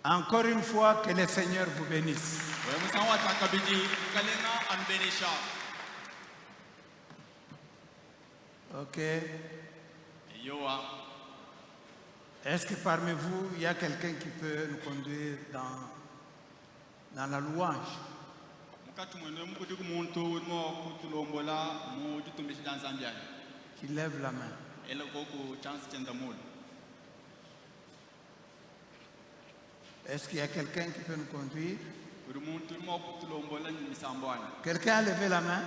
Encore une fois, que le Seigneur vous bénisse. Ok. Est-ce que parmi vous, il y a quelqu'un qui peut nous conduire dans la louange? Qui lève la main. Est-ce qu'il y a quelqu'un qui peut nous conduire? Quelqu'un a levé la main?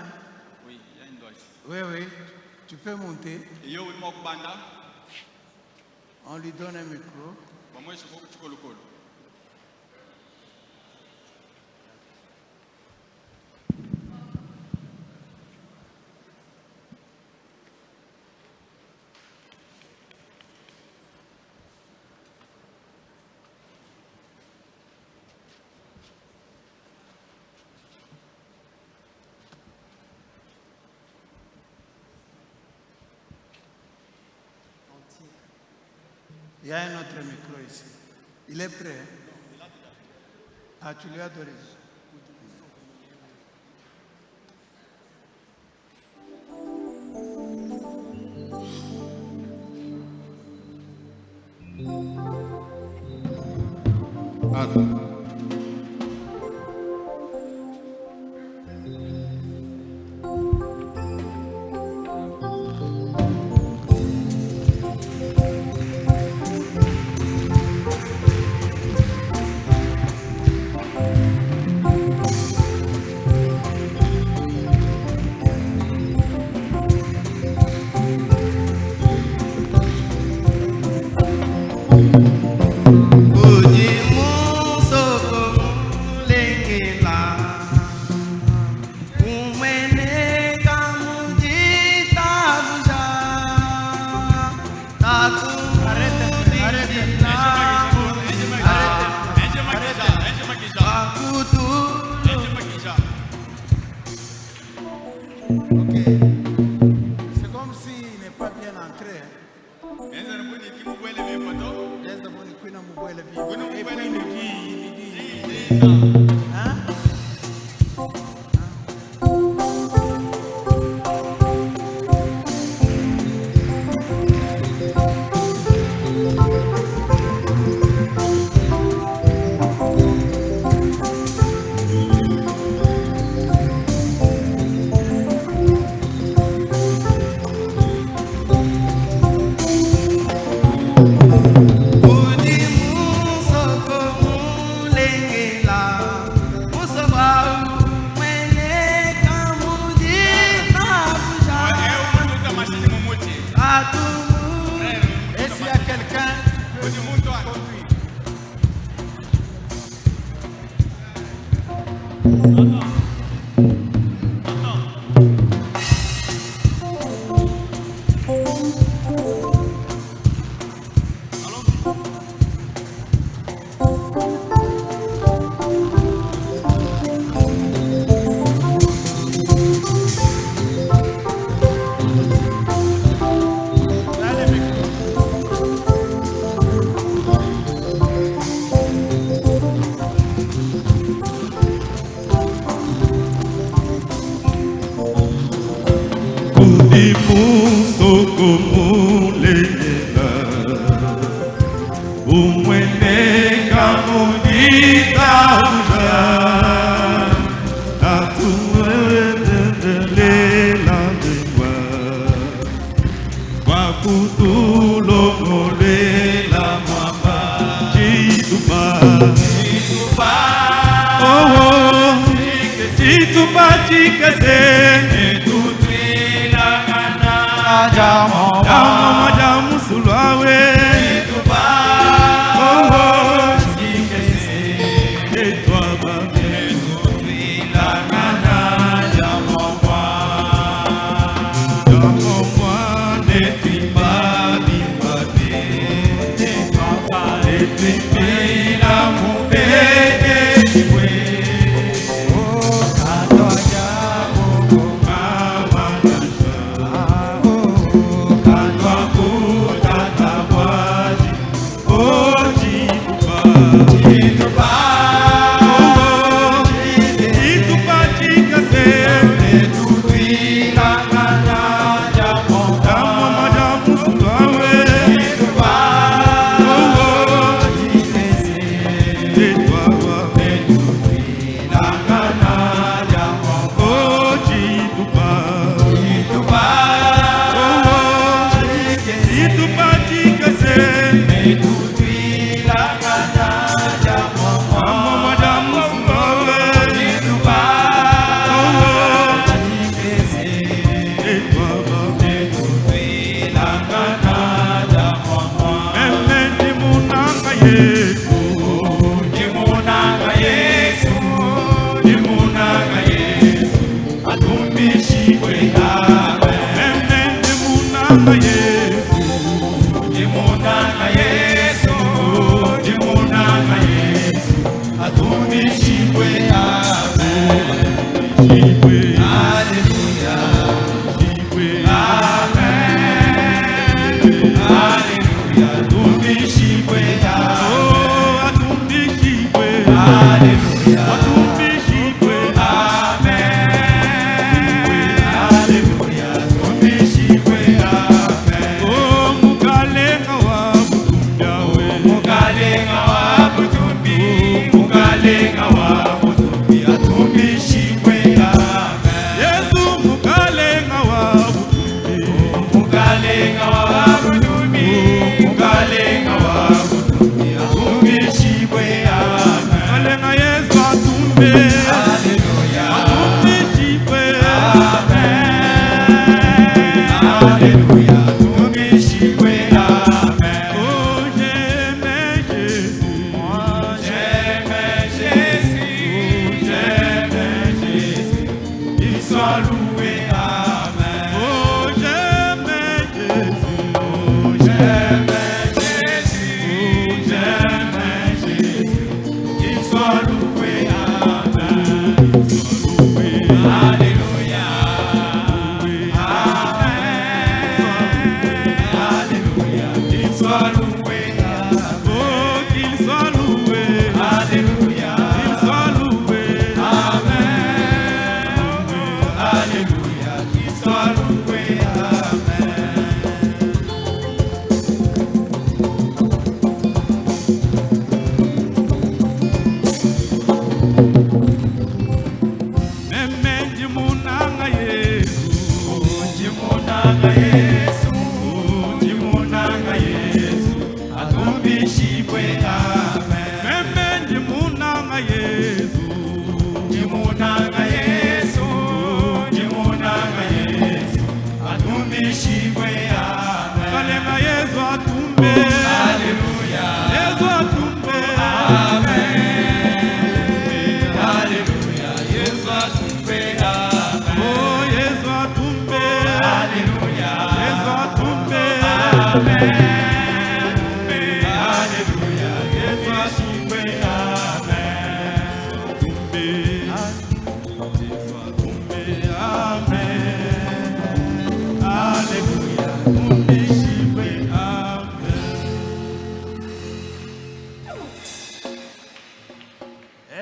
Oui, il y a une voix. Oui. Tu peux monter. On lui donne un micro. Il y a un autre micro ici. Il est prêt? Ah, tu lui as donné. C'est comme s'il n'est pas bien entré. Et puis il dit. Hein? Et s'il y a quelqu'un Oh,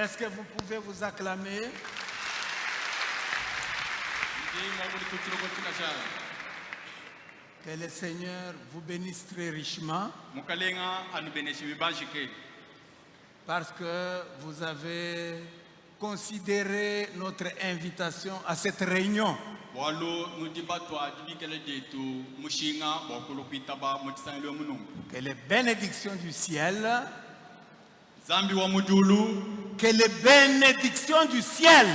Est-ce que vous pouvez vous acclamer? Que le Seigneur vous bénisse très richement parce que vous avez considéré notre invitation à cette réunion. Que les bénédictions du ciel, que les bénédictions du ciel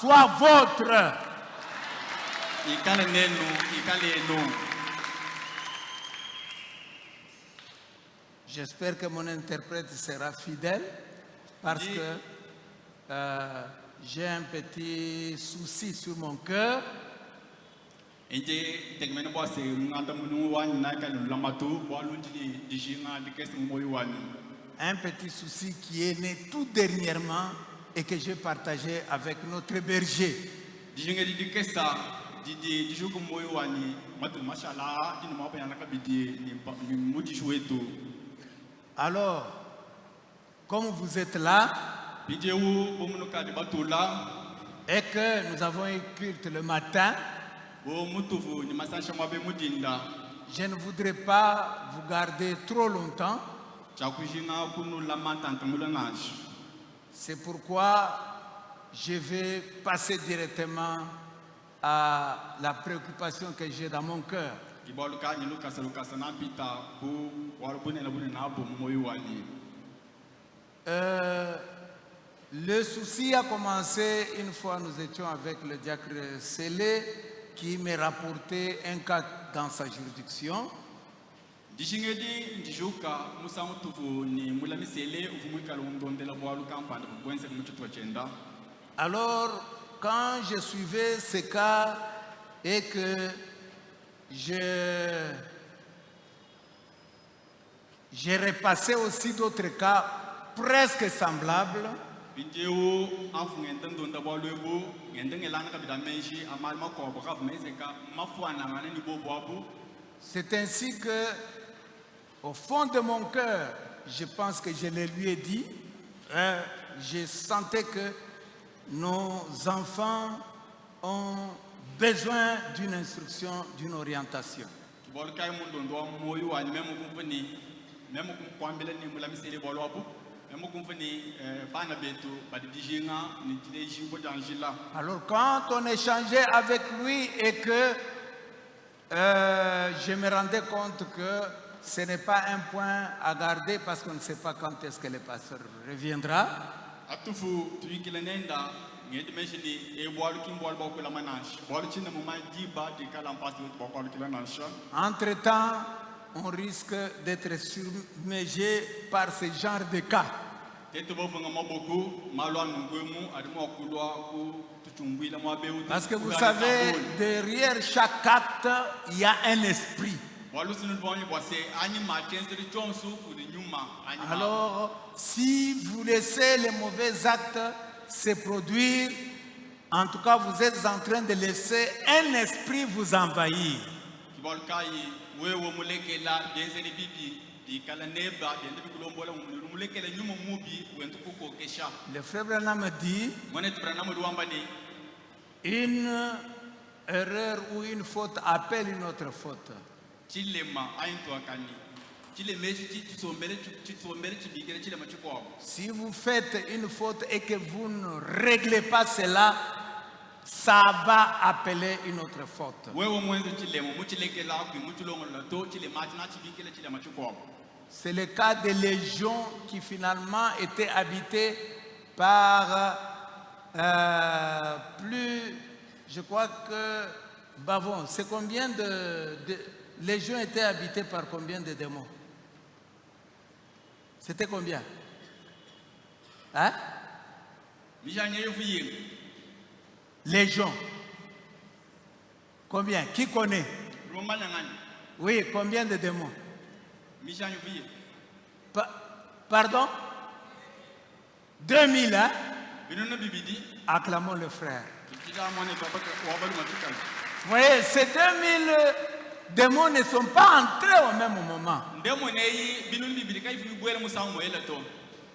soient vôtres. J'espère que mon interprète sera fidèle parce que j'ai un petit souci sur mon cœur. Un petit souci qui est né tout dernièrement et que j'ai partagé avec notre berger. Alors, comme vous êtes là et que nous avons un culte le matin, je ne voudrais pas vous garder trop longtemps. C'est pourquoi je vais passer directement à la préoccupation que j'ai dans mon cœur. Le souci a commencé une fois nous étions avec le diacre Sélé qui me rapportait un cas dans sa juridiction. Alors, quand je suivais ce cas et que j'ai repassé aussi d'autres cas presque semblables, c'est ainsi que, au fond de mon cœur, je pense que je le lui ai dit, je sentais que nos enfants ont besoin d'une instruction, d'une orientation. Alors quand on échangeait avec lui et que je me rendais compte que ce n'est pas un point à garder parce qu'on ne sait pas quand est-ce que le pasteur reviendra. Entre-temps, on risque d'être submergé par ce genre de cas. Parce que vous savez, derrière chaque acte, il y a un esprit. Alors, si vous laissez les mauvais actes se produire, en tout cas, vous êtes en train de laisser un esprit vous envahir. Le frère Branham dit, une erreur ou une faute appelle une autre faute. Si vous faites une faute et que vous ne réglez pas cela, ça va appeler une autre faute. C'est le cas des légions qui finalement étaient habitées par je crois que Bavon, c'est combien de légions étaient habitées par combien de démons? C'était combien? Hein? Légions. Combien? Qui connaît? Oui, combien de démons? Pardon? 2000, hein? Acclamons le frère. Vous voyez, ces 2000 démons ne sont pas entrés au même moment.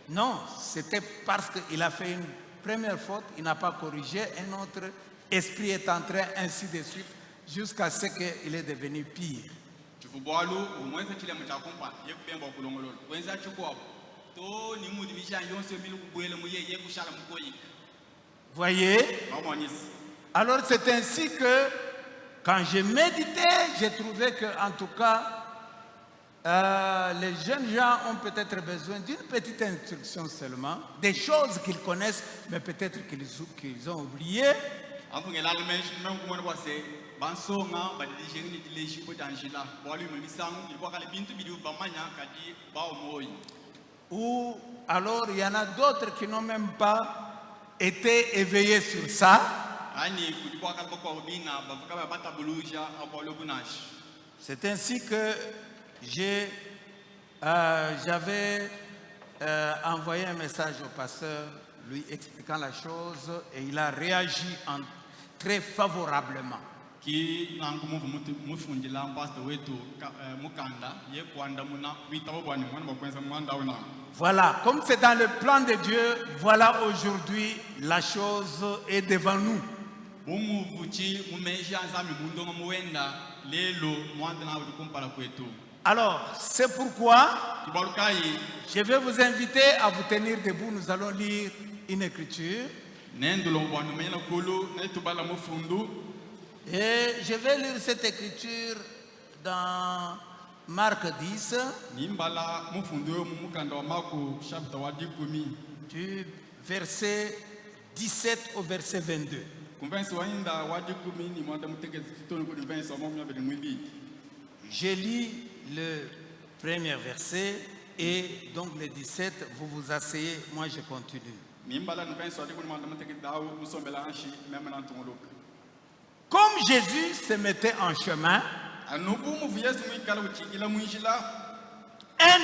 Non, c'était parce qu'il a fait une première faute, il n'a pas corrigé, un autre esprit est entré, ainsi de suite, jusqu'à ce qu'il est devenu pire. Voyez? Alors c'est ainsi que quand je méditais, j'ai trouvé que en tout cas les jeunes gens ont peut-être besoin d'une petite instruction seulement, des choses qu'ils connaissent, mais peut-être qu'ils ont oublié. Ou alors il y en a d'autres qui n'ont même pas été éveillés sur ça. C'est ainsi que j'avais envoyé un message au pasteur lui expliquant la chose et il a réagi très favorablement. Voilà, comme c'est dans le plan de Dieu, voilà aujourd'hui la chose est devant nous. Alors, c'est pourquoi je vais vous inviter à vous tenir debout. Nous allons lire une écriture. Et je vais lire cette écriture dans Marc 10, du verset 17 au verset 22. J'ai lu le premier verset et donc le 17, vous vous asseyez, moi je continue. Comme Jésus se mettait en chemin, un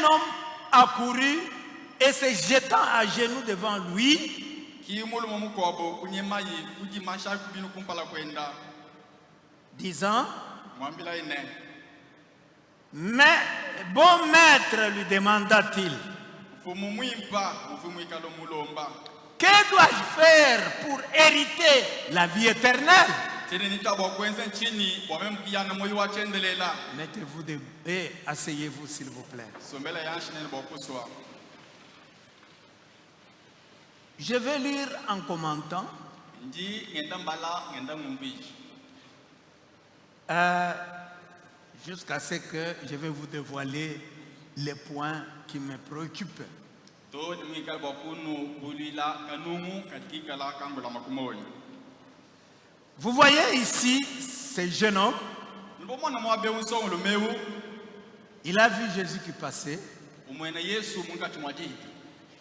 homme accourut et se jetant à genoux devant lui, disant, mais bon maître, lui demanda-t-il, que dois-je faire pour hériter la vie éternelle? Mettez-vous debout et asseyez-vous s'il vous plaît. Je vais lire en commentant. Jusqu'à ce que je vais vous dévoiler les points qui me préoccupent. Vous voyez ici ce jeune homme. Il a vu Jésus qui passait.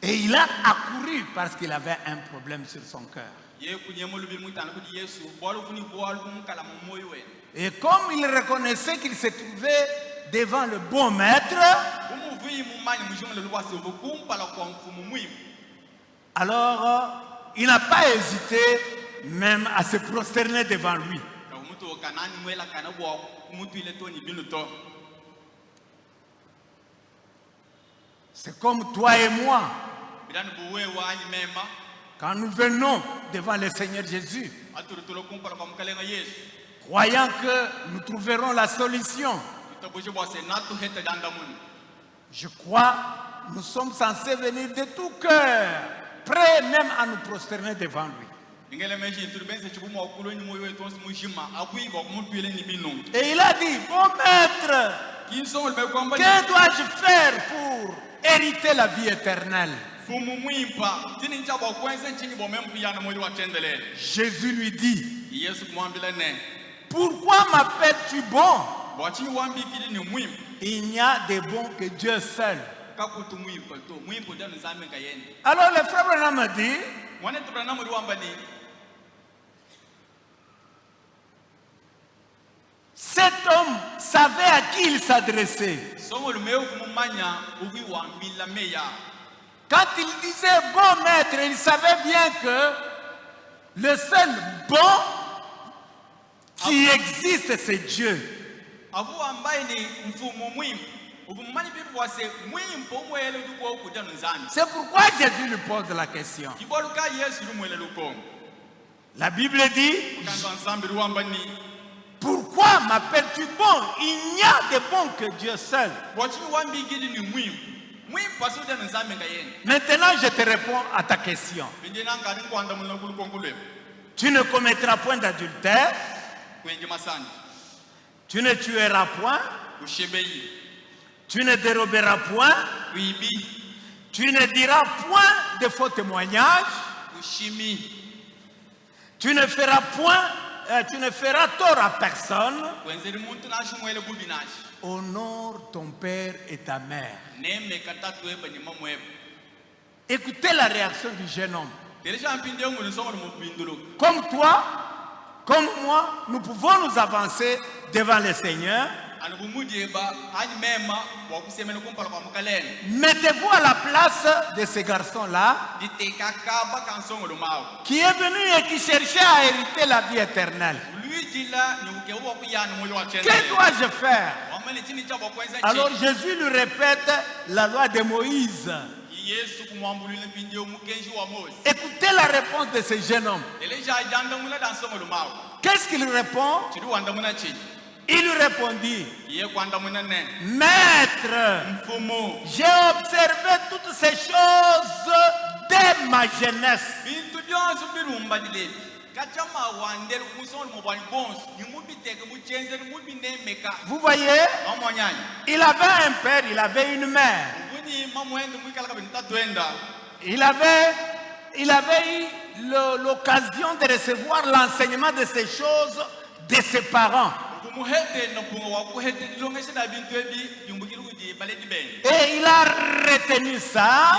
Et il a accouru parce qu'il avait un problème sur son cœur. Et comme il reconnaissait qu'il se trouvait devant le bon maître, alors il n'a pas hésité même à se prosterner devant lui. C'est comme toi et moi. Quand nous venons devant le Seigneur Jésus, croyant que nous trouverons la solution, je crois nous sommes censés venir de tout cœur, prêts même à nous prosterner devant lui. Et il a dit, bon maître, que dois-je faire pour hériter la vie éternelle? Jésus lui dit, pourquoi m'appelles-tu bon? Il n'y a de bon que Dieu seul. Alors le frère Branham me dit, cet homme savait à qui il s'adressait. Quand il disait bon maître, il savait bien que le seul bon qui existe, c'est Dieu. C'est pourquoi Jésus lui pose la question. La Bible dit, pourquoi m'appelles-tu bon? Il n'y a de bon que Dieu seul. Maintenant, je te réponds à ta question. Tu ne commettras point d'adultère. Tu ne tueras point. Tu ne déroberas point. Tu ne diras point de faux témoignages. Tu ne feras point, tu ne feras tort à personne. Honore ton père et ta mère. Écoutez la réaction du jeune homme. Comme toi, comme moi, nous pouvons nous avancer devant le Seigneur. Mettez-vous à la place de ce garçon-là qui est venu et qui cherchait à hériter la vie éternelle. Que dois-je faire? Alors Jésus lui répète la loi de Moïse. Écoutez la réponse de ce jeune homme. Qu'est-ce qu'il répond? Il lui répondit, Maître, j'ai observé toutes ces choses dès ma jeunesse. Vous voyez, il avait un père, il avait une mère. Il avait eu l'occasion de recevoir l'enseignement de ces choses de ses parents. Et il a retenu ça.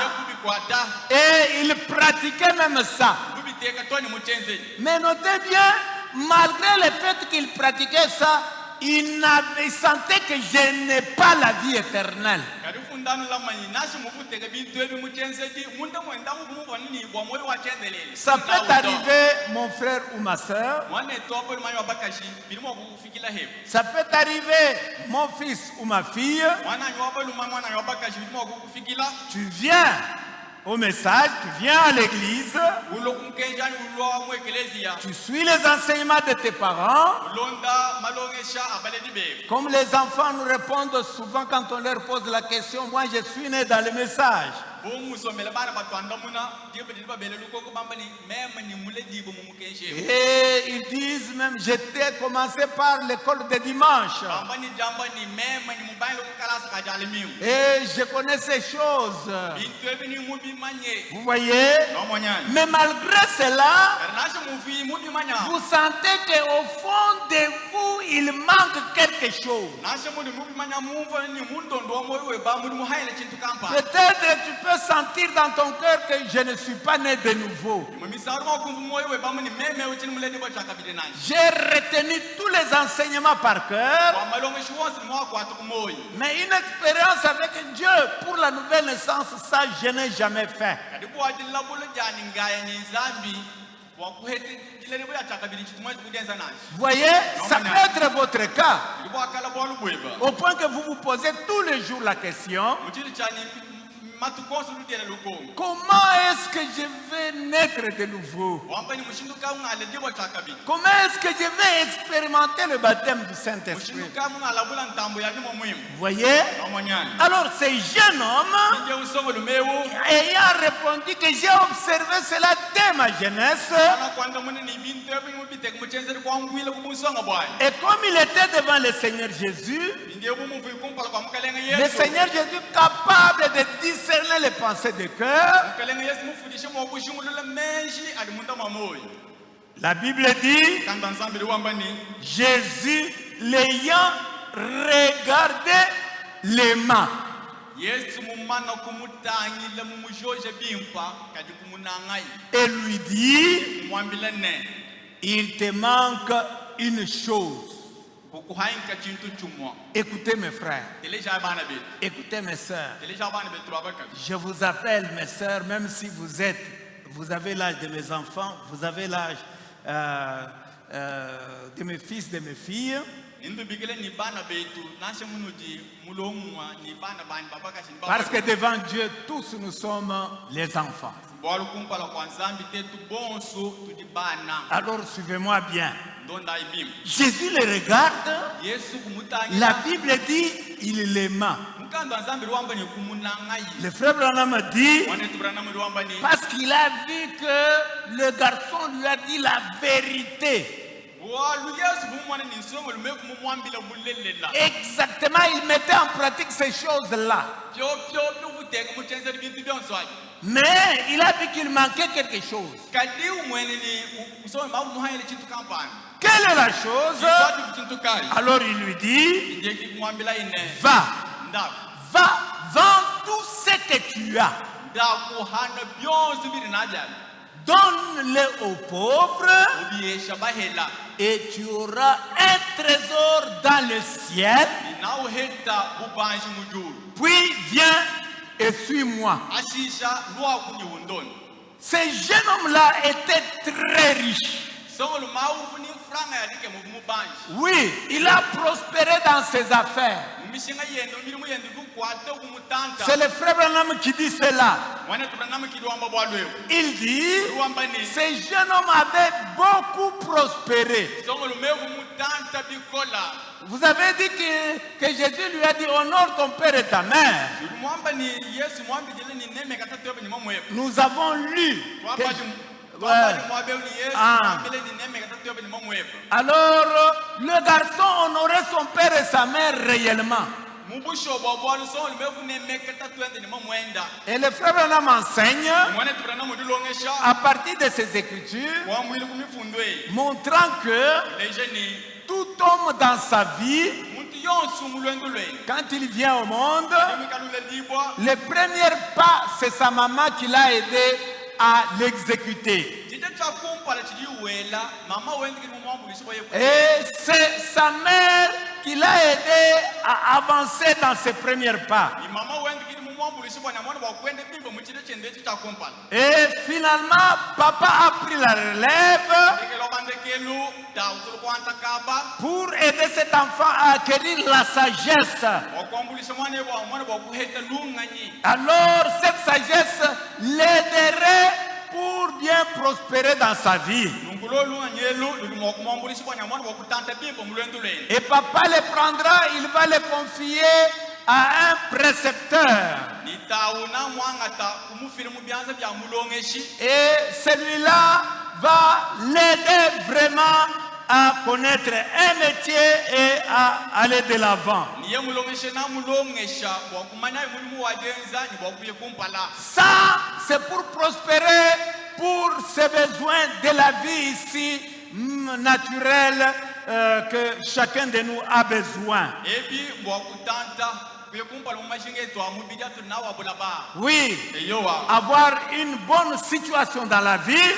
Et il pratiquait même ça. Mais notez bien, malgré le fait qu'il pratiquait ça, il sentait que je n'ai pas la vie éternelle. Ça peut arriver, mon frère ou ma soeur. Ça peut arriver, mon fils ou ma fille. Tu viens au message, tu viens à l'église, tu suis les enseignements de tes parents. Comme les enfants nous répondent souvent quand on leur pose la question, moi je suis né dans le message. Et ils disent même, j'étais commencé par l'école de dimanche. Et je connais ces choses. Vous voyez? Mais malgré cela, vous sentez qu'au fond de vous, il manque quelque chose. Peut-être tu peux sentir dans ton cœur que je ne suis pas né de nouveau. J'ai retenu tous les enseignements par cœur. Mais une expérience avec Dieu pour la nouvelle naissance, ça je n'ai jamais fait. Vous voyez, ça peut être votre cas. Au point que vous vous posez tous les jours la question, comment est-ce que je vais naître de nouveau? Comment est-ce que je vais expérimenter le baptême du Saint-Esprit? Vous voyez? Alors ce jeune homme, ayant répondu que j'ai observé cela dès ma jeunesse, et comme il était devant le Seigneur Jésus, le Seigneur Jésus capable de discerner les pensées du cœur, la Bible dit, Jésus l'ayant regardé les mains, et lui dit, il te manque une chose. Écoutez mes frères, écoutez mes sœurs, je vous appelle mes sœurs, même si vous avez l'âge de mes enfants, vous avez l'âge de mes fils, de mes filles. Parce que devant Dieu, tous nous sommes les enfants. Alors suivez-moi bien. Jésus les regarde. La Bible dit, il les ment. Le frère Branham dit, parce qu'il a vu que le garçon lui a dit la vérité. Exactement, il mettait en pratique ces choses-là. Mais il a vu qu'il manquait quelque chose. Quelle est la chose? Alors il lui dit, va, vends tout ce que tu as. Donne-le aux pauvres et tu auras un trésor dans le ciel. Puis viens et suis-moi. Ce jeune homme-là était très riche. Oui, il a prospéré dans ses affaires. C'est le frère Branham qui dit cela. Il dit, ce jeune homme avait beaucoup prospéré. Vous avez dit que Jésus lui a dit, honore ton père et ta mère. Nous avons lu Ah. Alors, le garçon honorait son père et sa mère réellement. Et le frère Branham enseigne à partir de ces écritures, montrant que tout homme dans sa vie, quand il vient au monde, les premiers pas, c'est sa maman qui l'a aidé à l'exécuter. Et c'est sa mère qui l'a aidé à avancer dans ses premiers pas. Et finalement, papa a pris la relève pour aider cet enfant à acquérir la sagesse. Alors, cette sagesse l'aiderait pour bien prospérer dans sa vie. Et papa le prendra, il va le confier à un précepteur. Et celui-là va l'aider vraiment à connaître un métier et à aller de l'avant. Ça, c'est pour prospérer pour ses besoins de la vie ici naturelle que chacun de nous a besoin. Oui, avoir une bonne situation dans la vie,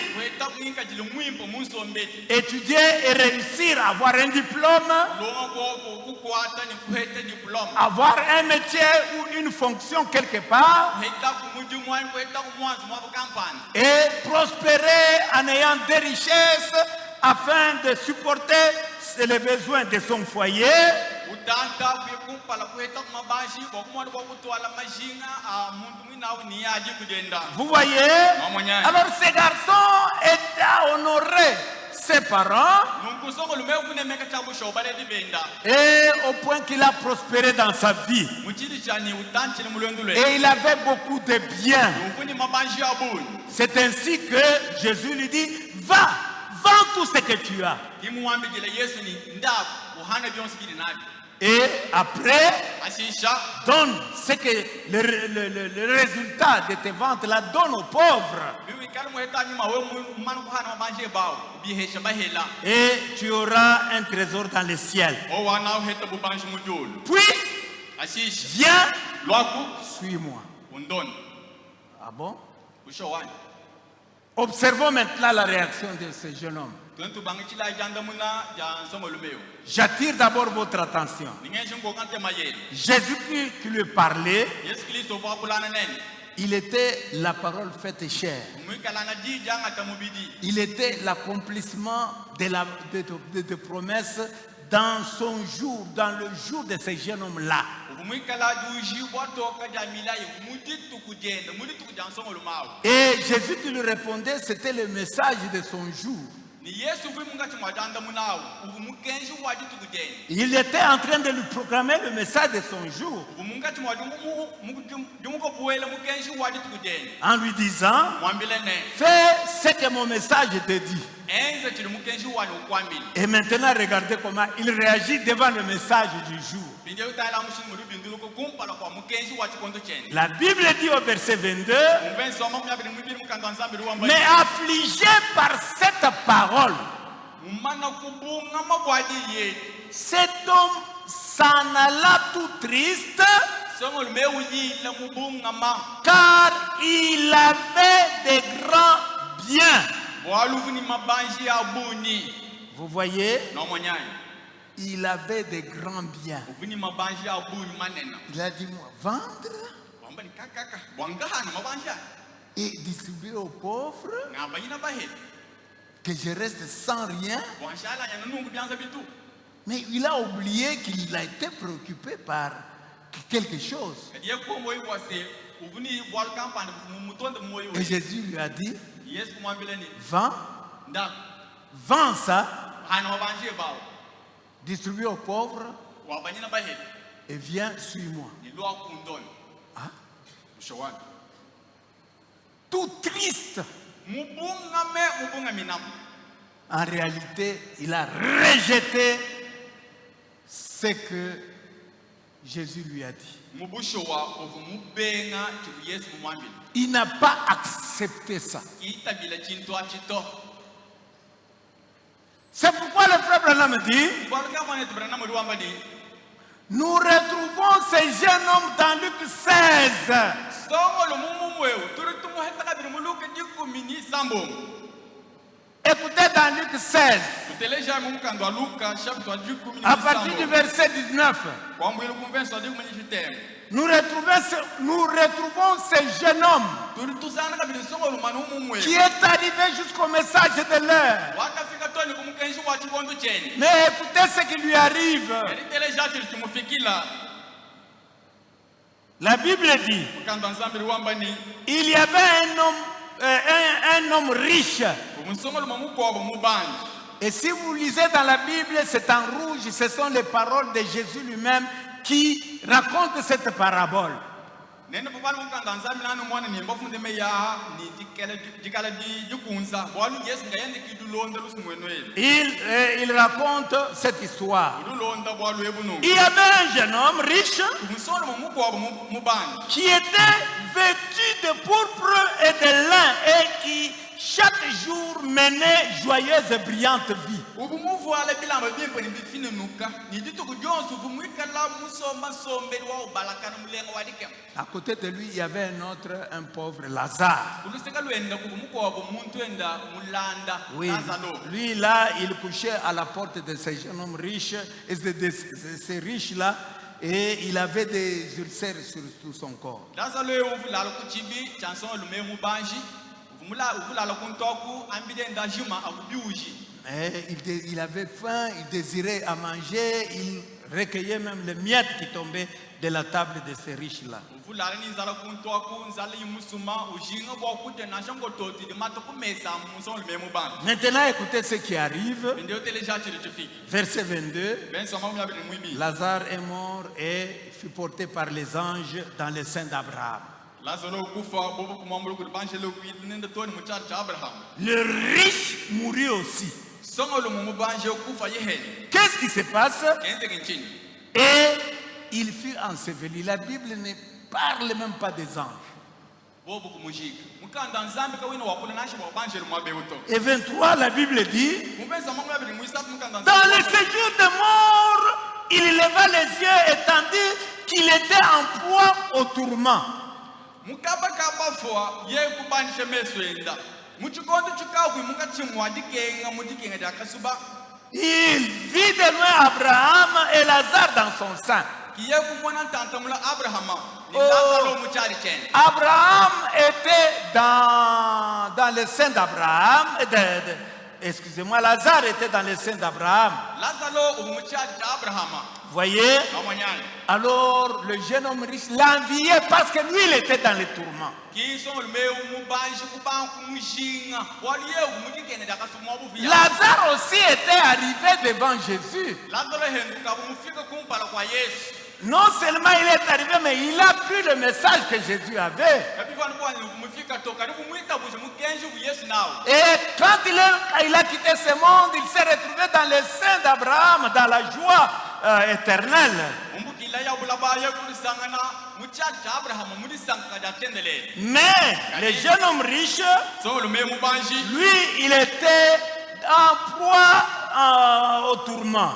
étudier et réussir, avoir un diplôme, avoir un métier ou une fonction quelque part, et prospérer en ayant des richesses afin de supporter les besoins de son foyer. Vous voyez? Alors ces garçons étaient honorés ses parents et au point qu'il a prospéré dans sa vie. Et il avait beaucoup de biens. C'est ainsi que Jésus lui dit, va, vends tout ce que tu as. Et après, donne ce que le résultat de tes ventes là, donne aux pauvres. Et tu auras un trésor dans le ciel. Puis, viens, suis-moi. Ah bon? Observons maintenant la réaction de ce jeune homme. J'attire d'abord votre attention. Jésus qui lui parlait, il était la parole faite chair. Il était l'accomplissement de promesses dans son jour, dans le jour de ce jeune homme-là. Et Jésus qui lui répondait, c'était le message de son jour. Il était en train de lui proclamer le message de son jour. En lui disant, fais ce que mon message te dit. Et maintenant, regardez comment il réagit devant le message du jour. La Bible dit au verset 22, mais affligé par cette parole, cet homme s'en alla tout triste, car il avait de grands biens. Vous voyez? Il avait de grands biens. Il a dit, moi, vendre et distribuer aux pauvres, que je reste sans rien. Mais il a oublié qu'il a été préoccupé par quelque chose. Et Jésus lui a dit, vends ça, distribue aux pauvres et viens, suis-moi. Ah? Tout triste. En réalité, il a rejeté ce que Jésus lui a dit. Il n'a pas accepté ça. C'est pourquoi le frère Branham dit, nous retrouvons ces jeunes hommes dans Luc 16. Écoutez dans Luc 16, à partir du verset 19, nous retrouvons ces jeunes hommes qui est arrivé jusqu'au message de l'heure. Mais écoutez ce qui lui arrive. La Bible dit, il y avait un homme riche. Et si vous lisez dans la Bible, c'est en rouge, ce sont les paroles de Jésus lui-même qui racontent cette parabole. Il raconte cette histoire. Il y avait un jeune homme riche qui était vêtu de pourpre et de lin et qui chaque jour menait joyeuse et brillante vie. À côté de lui, il y avait un pauvre Lazare. Oui, lui là, il couchait à la porte de ces jeunes hommes riches, et de ces riches-là, et il avait des ulcères sur tout son corps. Il avait faim, il désirait à manger, il recueillait même les miettes qui tombaient de la table de ces riches-là. Maintenant, écoutez ce qui arrive. Verset 22. Lazare est mort et fut porté par les anges dans le sein d'Abraham. Le riche mourut aussi. Qu'est-ce qui se passe? Et il fut enseveli. La Bible ne parle même pas des anges. Et 23, la Bible dit, dans le séjour de mort, il leva les yeux et tandis qu'il était en proie au tourment. Il vit de loin Abraham et Lazare dans son sein. Abraham était dans le sein d'Abraham. Excusez-moi, Lazare était dans le sein d'Abraham. Voyez? Alors le jeune homme riche l'enviait parce que lui il était dans les tourments. Lazare aussi était arrivé devant Jésus. Non seulement il est arrivé, mais il a pris le message que Jésus avait. Et quand il a quitté ce monde, il s'est retrouvé dans le sein d'Abraham, dans la joie éternelle. Mais le jeune homme riche, lui, il était en proie au tourment.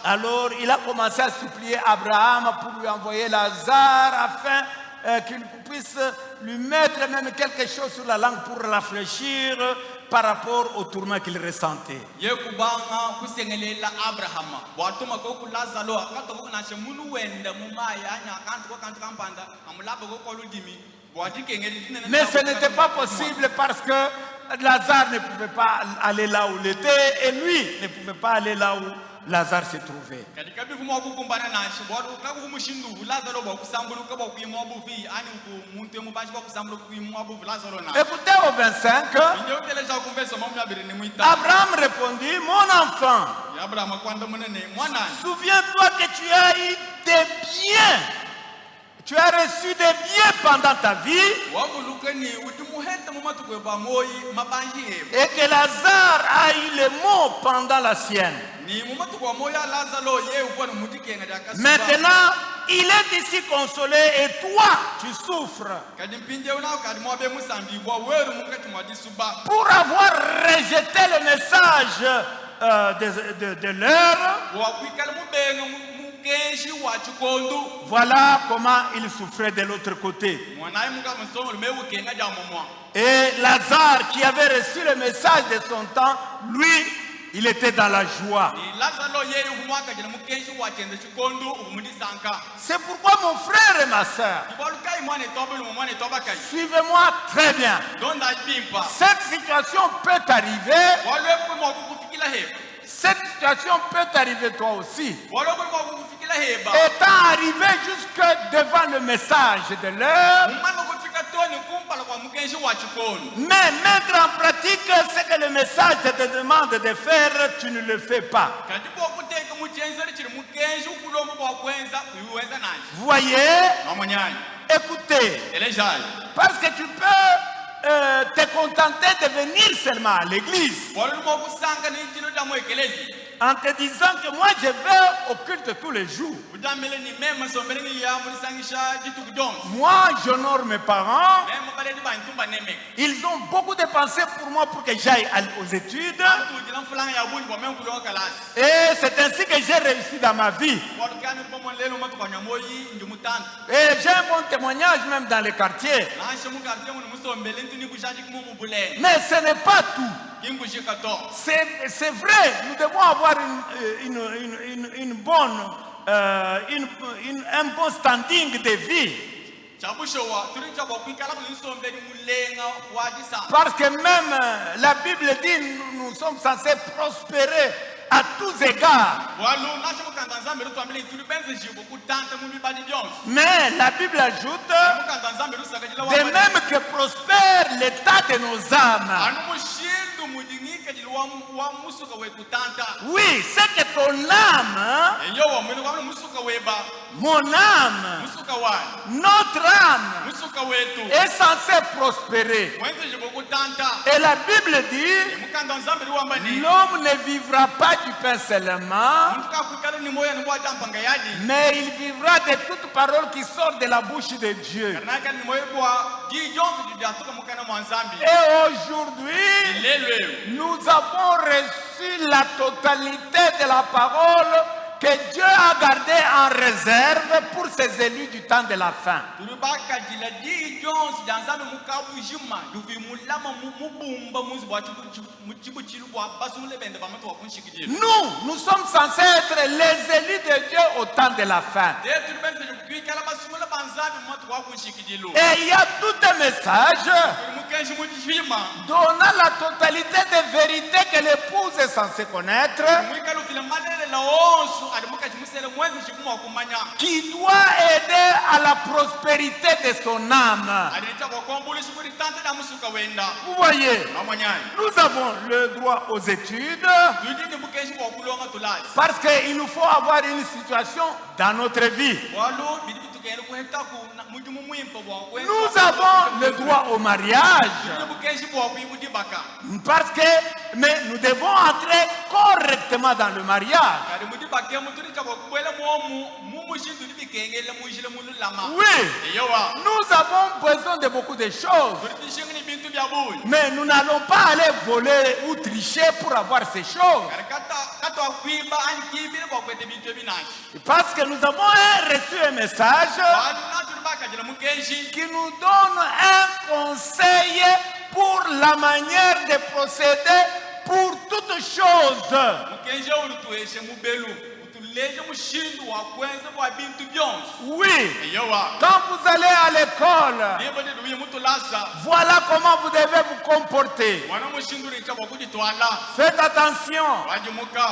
Alors il a commencé à supplier Abraham pour lui envoyer Lazare afin qu'il puisse lui mettre même quelque chose sur la langue pour rafraîchir par rapport au tourment qu'il ressentait. Mais ce n'était pas possible parce que Lazare ne pouvait pas aller là où il était et lui ne pouvait pas aller là où Lazare se trouvait. Écoutez au 25, Abraham répondit, mon enfant, souviens-toi que tu as eu des biens Tu as reçu des biens pendant ta vie. Et que Lazare a eu les maux pendant la sienne. Maintenant, il est ici consolé et toi, tu souffres. Pour avoir rejeté le message de l'heure, voilà comment il souffrait de l'autre côté. Et Lazare, qui avait reçu le message de son temps, lui, il était dans la joie. C'est pourquoi mon frère et ma soeur, suivez-moi très bien. Cette situation peut arriver. Cette situation peut arriver toi aussi. Étant arrivé jusque devant le message de l'heure, mais mettre en pratique ce que le message te demande de faire, tu ne le fais pas. Vous voyez? Écoutez, parce que tu peux te contenter de venir seulement à l'église en te disant que moi je vais au culte tous les jours. Moi j'honore mes parents. Ils ont beaucoup de pensées pour moi pour que j'aille aux études. Et c'est ainsi que j'ai réussi dans ma vie. Et j'ai un bon témoignage même dans les quartiers. Mais ce n'est pas tout. C'est vrai, nous devons avoir un bon standing de vie. Parce que même la Bible dit nous sommes censés prospérer à tous égards. Mais la Bible ajoute de même que prospère l'état de nos âmes. Oui, c'est que ton âme, mon âme, notre âme est censée prospérer. Et la Bible dit, l'homme ne vivra pas du pain seulement, mais il vivra de toute parole qui sort de la bouche de Dieu. Et aujourd'hui, nous avons reçu la totalité de la parole que Dieu a gardée en réserve pour ses élus du temps de la fin. Nous sommes censés être les élus de Dieu au temps de la fin. Et il y a tout un message donnant la totalité des vérités que l'épouse est censée connaître, qui doit aider à la prospérité de son âme. Vous voyez, nous avons le droit aux études parce qu'il nous faut avoir une situation dans notre vie. Nous avons le droit au mariage parce que nous devons entrer correctement dans le mariage. Oui, nous avons besoin de beaucoup de choses, mais nous n'allons pas aller voler ou tricher pour avoir ces choses. Parce que nous avons reçu un message qui nous donne un conseil pour la manière de procéder pour toutes choses. Oui, quand vous allez à l'école, voilà comment vous devez vous comporter. Faites attention,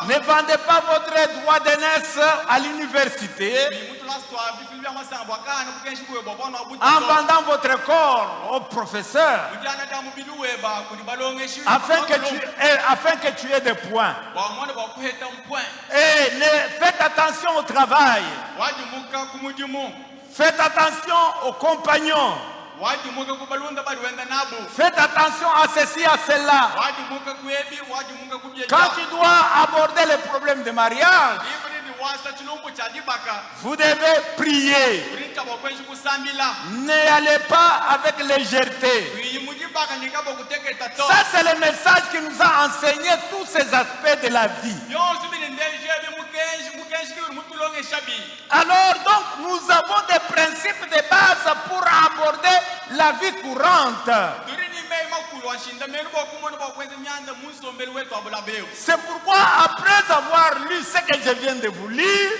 ne vendez pas votre droit d'aînesse à l'université en vendant votre corps au professeur afin que tu aies des points. Et faites attention au travail. Faites attention aux compagnons. Faites attention à ceci, à cela. Quand tu dois aborder les problèmes de mariage, vous devez prier. N'allez pas avec légèreté. Ça, c'est le message qui nous a enseigné tous ces aspects de la vie. Alors, donc, nous avons des principes de base pour aborder la vie courante. C'est pourquoi, après avoir lu ce que je viens de vous lire,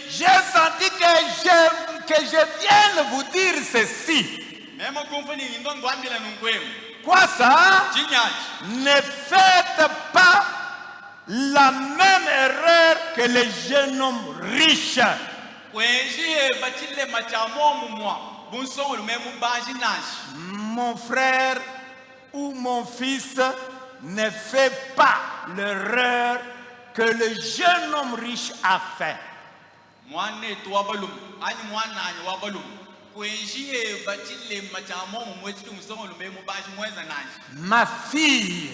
j'ai senti que je viens vous dire ceci. Quoi ça? Ne faites pas la même erreur que les jeunes hommes riches. Mon frère ou mon fils, ne fait pas l'erreur que le jeune homme riche a fait. Ma fille,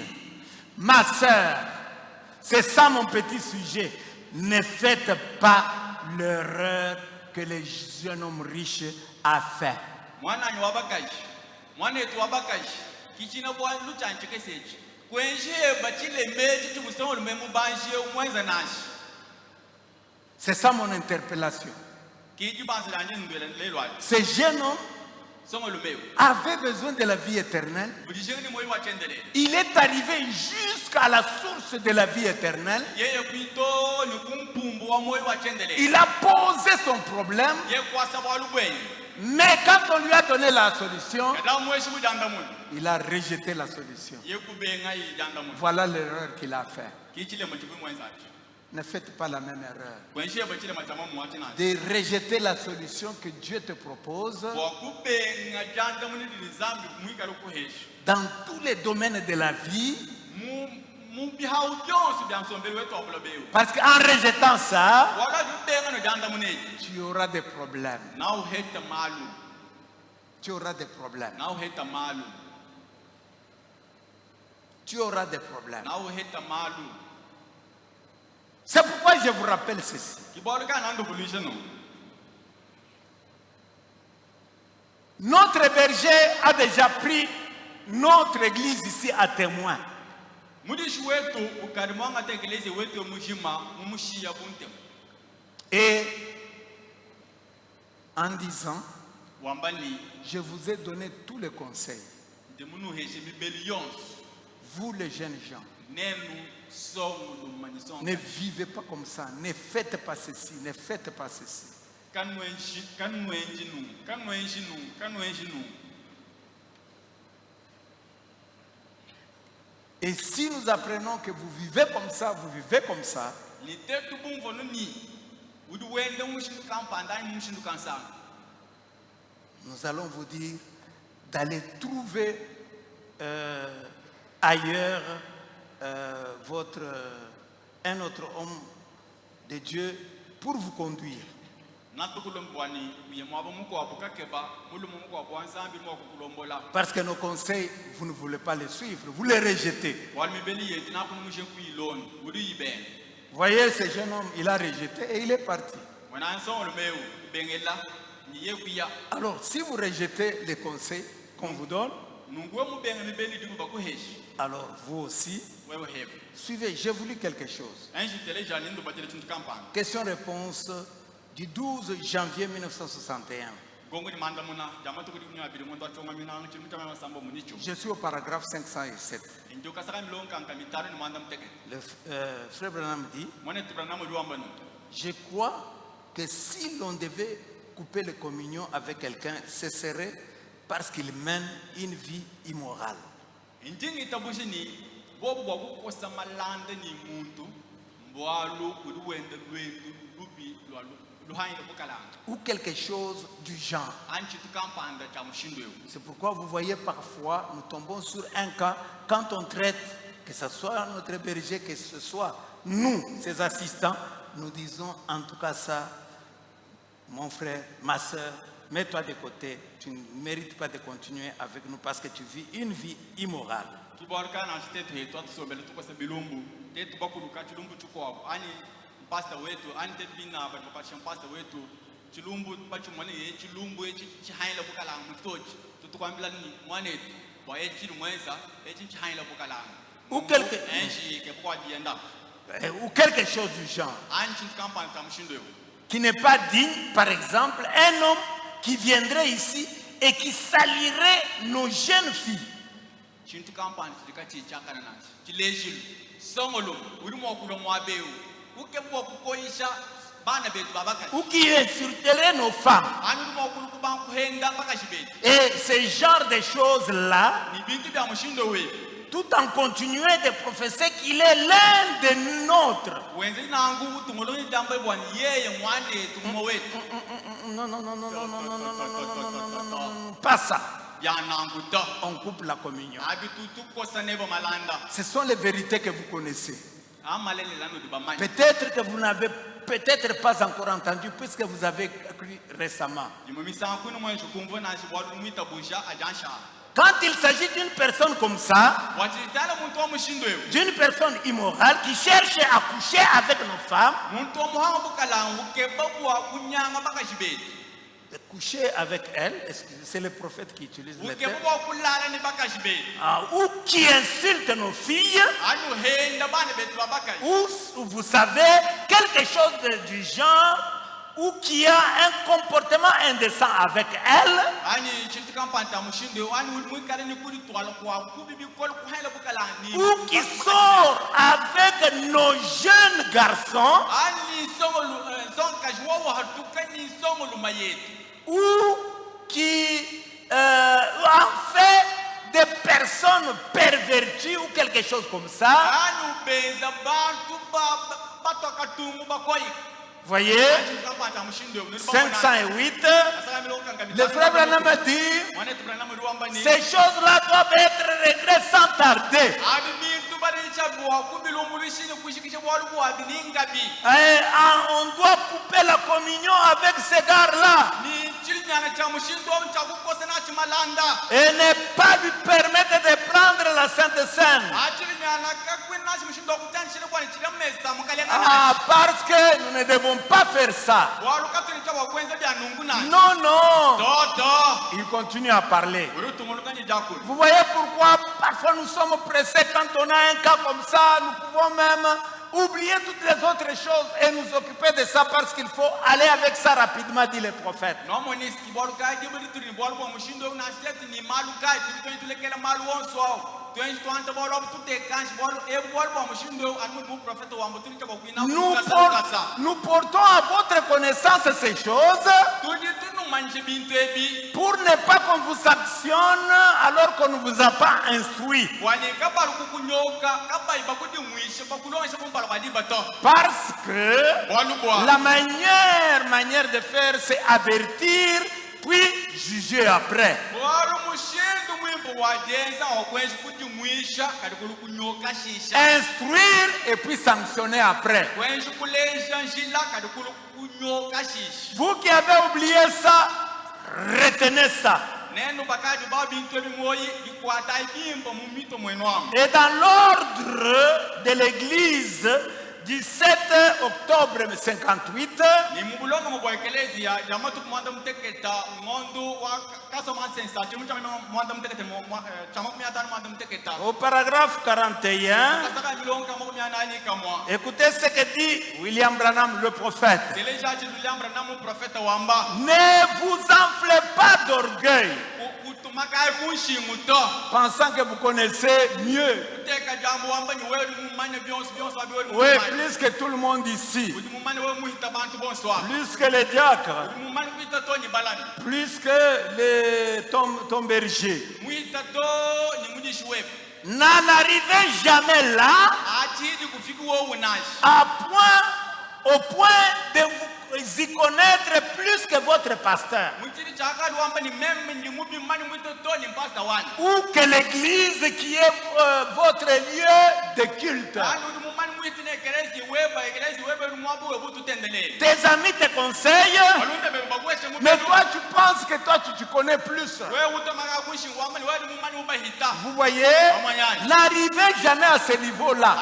ma soeur, c'est ça mon petit sujet. Ne faites pas l'erreur que le jeune homme riche a fait. C'est ça mon interpellation. Ce jeune homme avait besoin de la vie éternelle. Il est arrivé jusqu'à la source de la vie éternelle. Il a posé son problème. Mais quand on lui a donné la solution, il a rejeté la solution. Voilà l'erreur qu'il a faite. Ne faites pas la même erreur de rejeter la solution que Dieu te propose dans tous les domaines de la vie. Parce qu'en rejetant ça, tu auras des problèmes. Tu auras des problèmes. Tu auras des problèmes. C'est pourquoi je vous rappelle ceci. Notre berger a déjà pris notre église ici à témoin. Et en disant, je vous ai donné tous les conseils. Vous les jeunes gens, ne vivez pas comme ça, ne faites pas ceci, ne faites pas ceci. Et si nous apprenons que vous vivez comme ça, vous vivez comme ça, nous allons vous dire d'aller trouver ailleurs un autre homme de Dieu pour vous conduire. Parce que nos conseils, vous ne voulez pas les suivre, vous les rejetez. Vous voyez, ce jeune homme, il a rejeté et il est parti. Alors, si vous rejetez les conseils qu'on vous donne, alors vous aussi, suivez, j'ai voulu quelque chose. Question-réponse du 12 janvier 1961. Je suis au paragraphe 507. Le frère Branham dit, je crois que si l'on devait couper la communion avec quelqu'un, ce serait parce qu'il mène une vie immorale. Ou quelque chose du genre. C'est pourquoi vous voyez parfois, nous tombons sur un cas, quand on traite, que ce soit notre berger, que ce soit nous, ses assistants, nous disons en tout cas ça, mon frère, ma soeur, mets-toi de côté. Tu ne mérites pas de continuer avec nous parce que tu vis une vie immorale. Pastor wetu bina pastor wetu chilumbu chilumbu chihaila bukalang mutochi tutukwambila ni mwanetu wa mweza chihaila bukalang ou quelque chose du genre qui n'est pas digne. Par exemple, un homme qui viendrait ici et qui salirait nos jeunes filles. Ou qui insulterait nos femmes. Et ce genre de choses-là, tout en continuant de professer qu'il est l'un de nôtres. Non, pas ça. On coupe la communion. Ce sont les vérités que vous connaissez. Peut-être que vous n'avez peut-être pas encore entendu puisque vous avez cru récemment. Quand il s'agit d'une personne comme ça, d'une personne immorale qui cherche à coucher avec nos femmes, coucher avec elle, c'est le prophète qui utilise le terme, ou qui insulte nos filles, ou vous savez, quelque chose du genre, ou qui a un comportement indécent avec elle, ou qui sort avec nos jeunes garçons, ou qui en fait des personnes perverties ou quelque chose comme ça. Voyez, 508, le frère Branham a dit, ces choses-là doivent être réglées sans tarder. On doit couper la communion avec ces gars-là. Et ne pas lui permettre de prendre la Sainte Seine. Parce que nous ne devons pas faire ça. Non, non. Il continue à parler. Vous voyez pourquoi parfois nous sommes pressés quand on a un cas comme ça. Nous pouvons même oublier toutes les autres choses et nous occuper de ça parce qu'il faut aller avec ça rapidement, dit le prophète. Nous portons à votre connaissance ces choses pour ne pas qu'on vous sanctionne alors qu'on ne vous a pas instruit. Parce que la manière de faire, c'est avertir puis juger après. Instruire et puis sanctionner après. Vous qui avez oublié ça, retenez ça. Et dans l'ordre de l'Église du 7 octobre 58, au paragraphe 41, écoutez ce que dit William Branham le prophète. Ne vous enflez pas d'orgueil, pensant que vous connaissez mieux. Oui, plus que tout le monde ici, plus que les diacres, plus que ton berger. N'en arrivez jamais là au point de vous y connaître plus que votre pasteur. Ou que l'église qui est votre lieu de culte. Tes amis te conseillent, mais toi tu penses que toi tu connais plus. Vous voyez, n'arrivez jamais à ce niveau-là.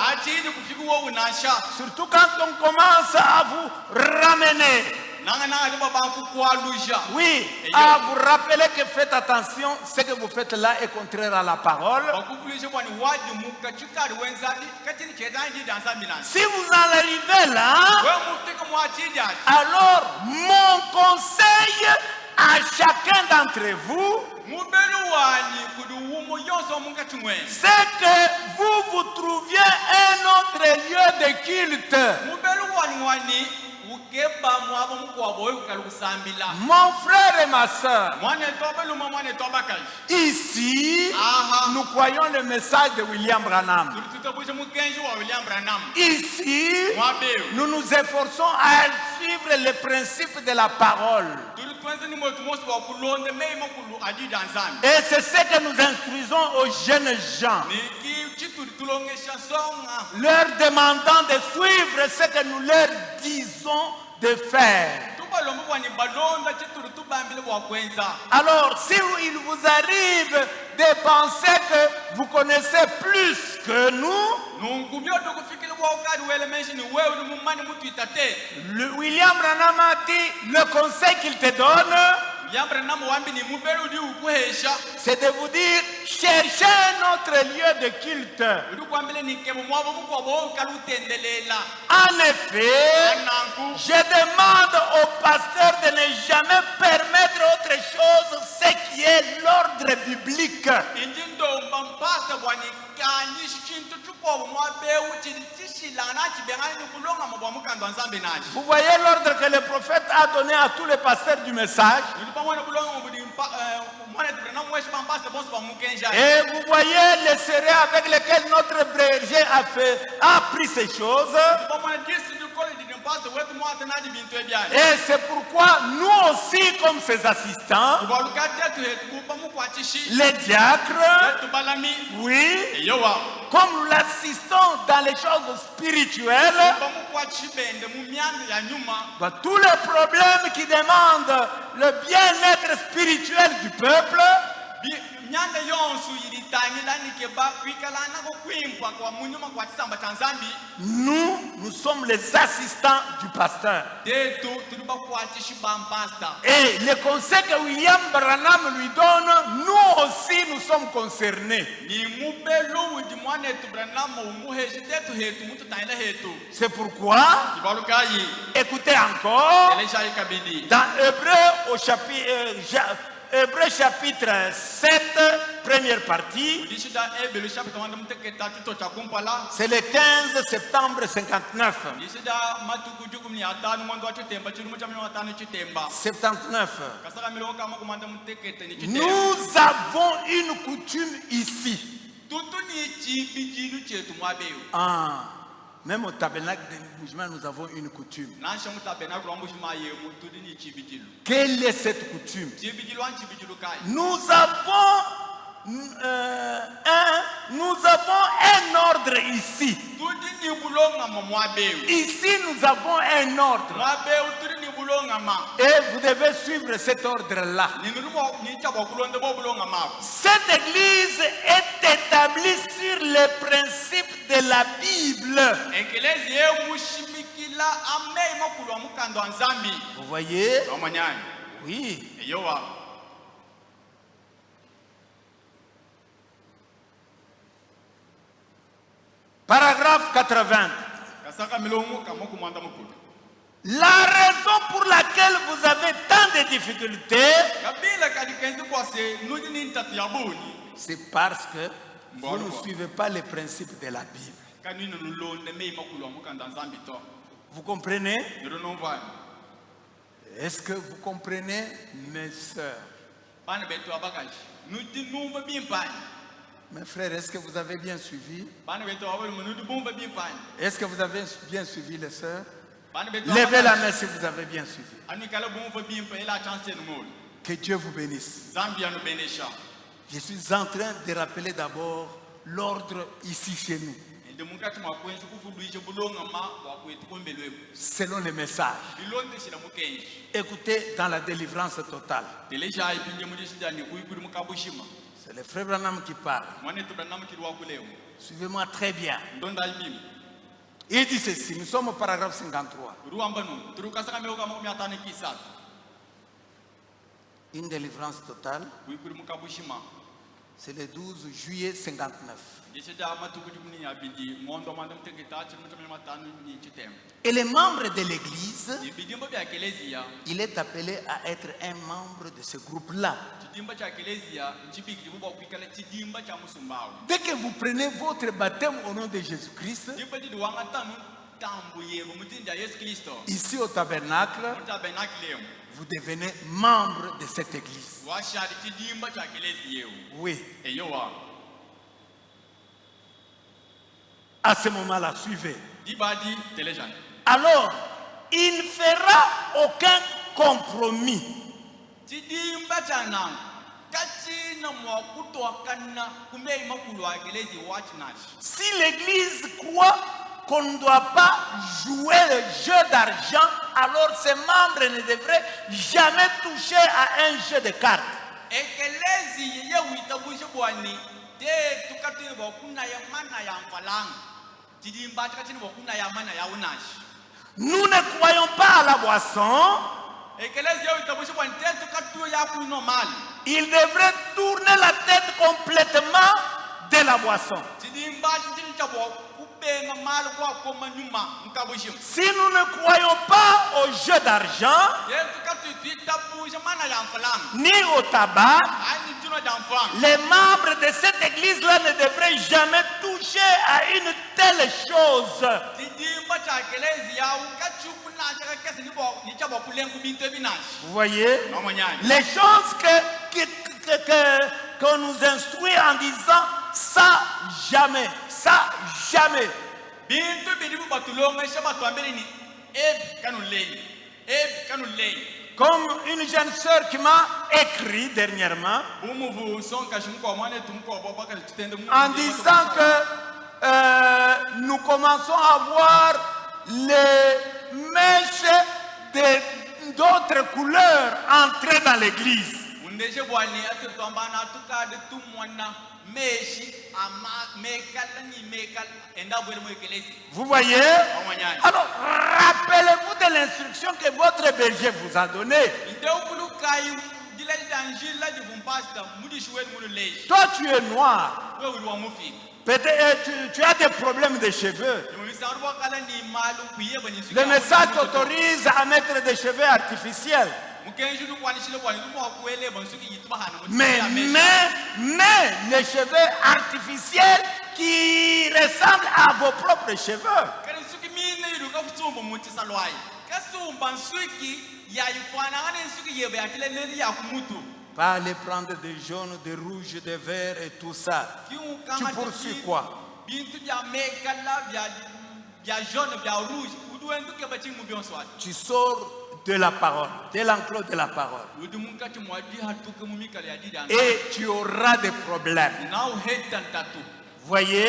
Surtout quand on commence à vous ramener. Oui, à vous rappeler que faites attention, ce que vous faites là est contraire à la parole. Si vous en arrivez là, alors mon conseil à chacun d'entre vous, c'est que vous trouviez un autre lieu de culte. Mon frère et ma soeur, ici, nous croyons le message de William Branham. Ici, nous nous efforçons à suivre les principes de la parole. Et c'est ce que nous instruisons aux jeunes gens, leur demandant de suivre ce que nous leur disons de faire. Alors, si il vous arrive de penser que vous connaissez plus que nous, William Branham a dit, le conseil qu'il te donne, c'est de vous dire, cherchez un autre lieu de culte. En effet, je demande au pasteur de ne jamais permettre autre chose, ce qui est l'ordre biblique. Vous voyez l'ordre que le prophète a donné à tous les pasteurs du message. Et vous voyez les serrés avec lesquels notre berger a pris ces choses. Et c'est pourquoi nous aussi, comme ses assistants, les diacres, oui, comme nous l'assistons dans les choses spirituelles, tous les problèmes qui demandent le bien-être spirituel du peuple, nous sommes les assistants du pasteur. Et les conseils que William Branham lui donne, nous aussi nous sommes concernés. C'est pourquoi, écoutez encore, dans Hébreux chapitre 7, première partie, c'est le 15 septembre 59. 79. Nous avons une coutume ici. Même au tabernacle de Moujma, nous avons une coutume. Quelle est cette coutume? Nous avons un ordre ici. Ici, nous avons un ordre. Et vous devez suivre cet ordre-là. Cette église est établie sur les principes de la Bible. Vous voyez? Oui. Paragraphe 80. La raison pour laquelle vous avez tant de difficultés, c'est parce que vous ne suivez pas les principes de la Bible. Vous comprenez? Est-ce que vous comprenez, mes sœurs? Mes frères, est-ce que vous avez bien suivi? Est-ce que vous avez bien suivi, les sœurs? Levez la main si vous avez bien suivi. Que Dieu vous bénisse. Je suis en train de rappeler d'abord l'ordre ici chez nous. selon les messages. Écoutez dans la délivrance totale. C'est le frère Branham qui parle. Suivez-moi très bien. Il dit ceci, nous sommes au paragraphe 53. Une délivrance totale, c'est le 12 juillet 59. Et les membres de l'église, il est appelé à être un membre de ce groupe-là. Dès que vous prenez votre baptême au nom de Jésus-Christ, ici au tabernacle, vous devenez membre de cette église. Oui. À ce moment-là, suivez. Alors, il ne fera aucun compromis. Si l'église croit qu'on ne doit pas jouer le jeu d'argent, alors ses membres ne devraient jamais toucher à un jeu de cartes. Nous ne croyons pas à la boisson. Il devrait tourner la tête complètement de la boisson. Si nous ne croyons pas au jeu d'argent, ni au tabac, les membres de cette église-là ne devraient jamais toucher à une telle chose. Vous voyez, les choses qu'on nous instruit en disant ça jamais, ça jamais. Comme une jeune sœur qui m'a écrit dernièrement en disant que nous commençons à voir les mèches d'autres couleurs entrer dans l'église. Vous voyez? Alors, rappelez-vous de l'instruction que votre berger vous a donnée. Toi, tu es noir. Peut-être tu as des problèmes de cheveux. Le message t'autorise à mettre des cheveux artificiels. Mais les cheveux artificiels qui ressemblent à vos propres cheveux. Pas aller prendre des jaunes, des rouges, des verts et tout ça. Tu poursuis quoi? Tu sors de la parole, de l'enclos de la parole. Et tu auras des problèmes. Voyez?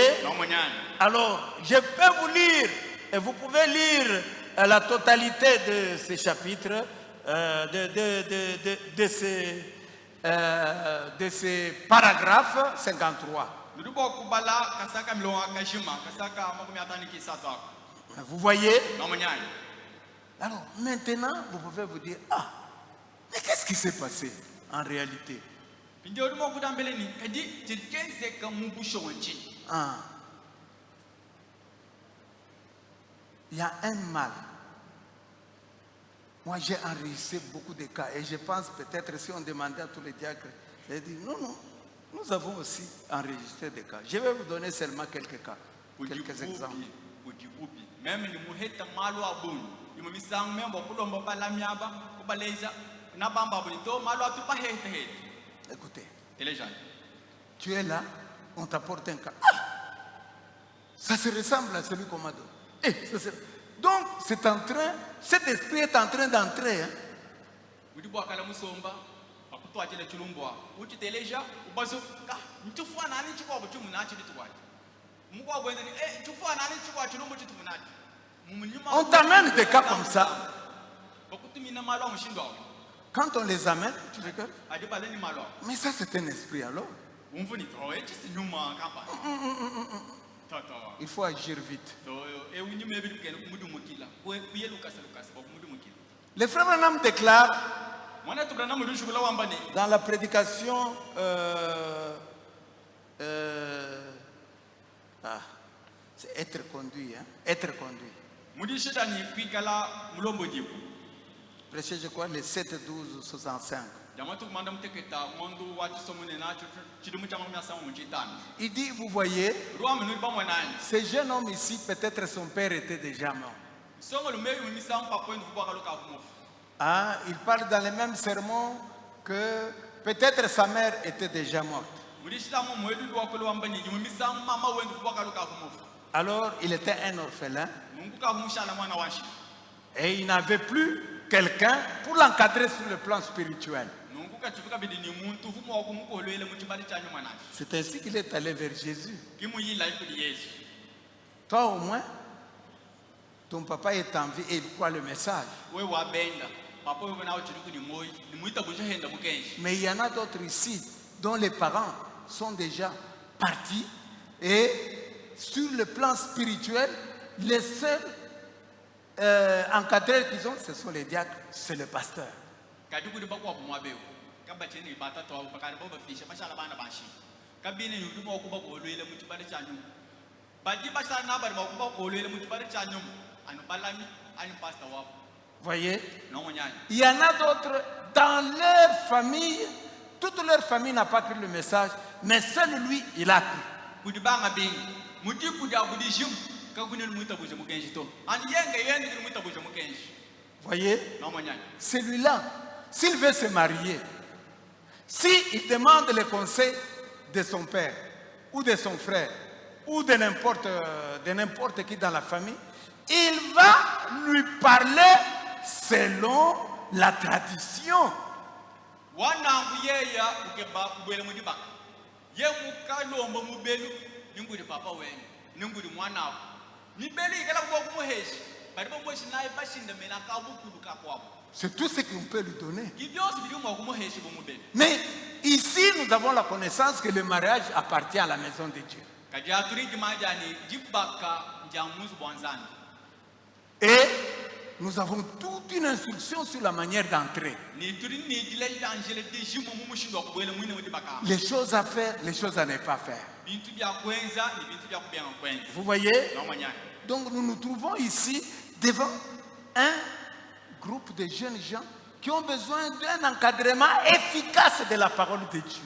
Alors, je peux vous lire, et vous pouvez lire la totalité de ces chapitres, de ces paragraphes 53. Vous voyez? Alors maintenant, vous pouvez vous dire, ah, mais qu'est-ce qui s'est passé en réalité? Ah. Il y a un mal. Moi, j'ai enregistré beaucoup de cas et je pense peut-être si on demandait à tous les diacres, j'ai dit non, nous avons aussi enregistré des cas. Je vais vous donner seulement quelques cas, quelques exemples. Écoutez, tu es là, on t'apporte un cas. Ah, ça se ressemble à celui qu'on m'a donné. Donc, cet esprit est en train d'entrer. Hein? On t'amène des cas comme ça. Quand on les amène, tu rigoles. Mais ça, c'est un esprit alors. Il faut agir vite. Le frère Branham déclare dans la prédication c'est être conduit, hein? Être conduit. Prêchez, je crois, le 7-12-65. Il dit, vous voyez, ce jeune homme ici, peut-être son père était déjà mort. Ah, il parle dans le même sermon que peut-être sa mère était déjà morte. Alors, il était un orphelin et il n'avait plus quelqu'un pour l'encadrer sur le plan spirituel. C'est ainsi qu'il est allé vers Jésus. Toi au moins, ton papa est en vie et il croit le message. Mais il y en a d'autres ici dont les parents sont déjà partis et sur le plan spirituel, les seuls encadreurs qu'ils ont, ce sont les diacres, c'est le pasteur. Voyez, il y en a d'autres dans leur famille, toute leur famille n'a pas cru le message, mais seul lui, il a cru. Voyez, celui-là, s'il veut se marier, s'il demande le conseil de son père, ou de son frère, ou de n'importe qui dans la famille, il va lui parler selon la tradition. C'est tout ce qu'on peut lui donner. Mais ici, nous avons la connaissance que le mariage appartient à la maison de Dieu. Et nous avons toute une instruction sur la manière d'entrer. Les choses à faire, les choses à ne pas faire. Vous voyez? Donc nous nous trouvons ici devant un groupe de jeunes gens qui ont besoin d'un encadrement efficace de la parole de Dieu.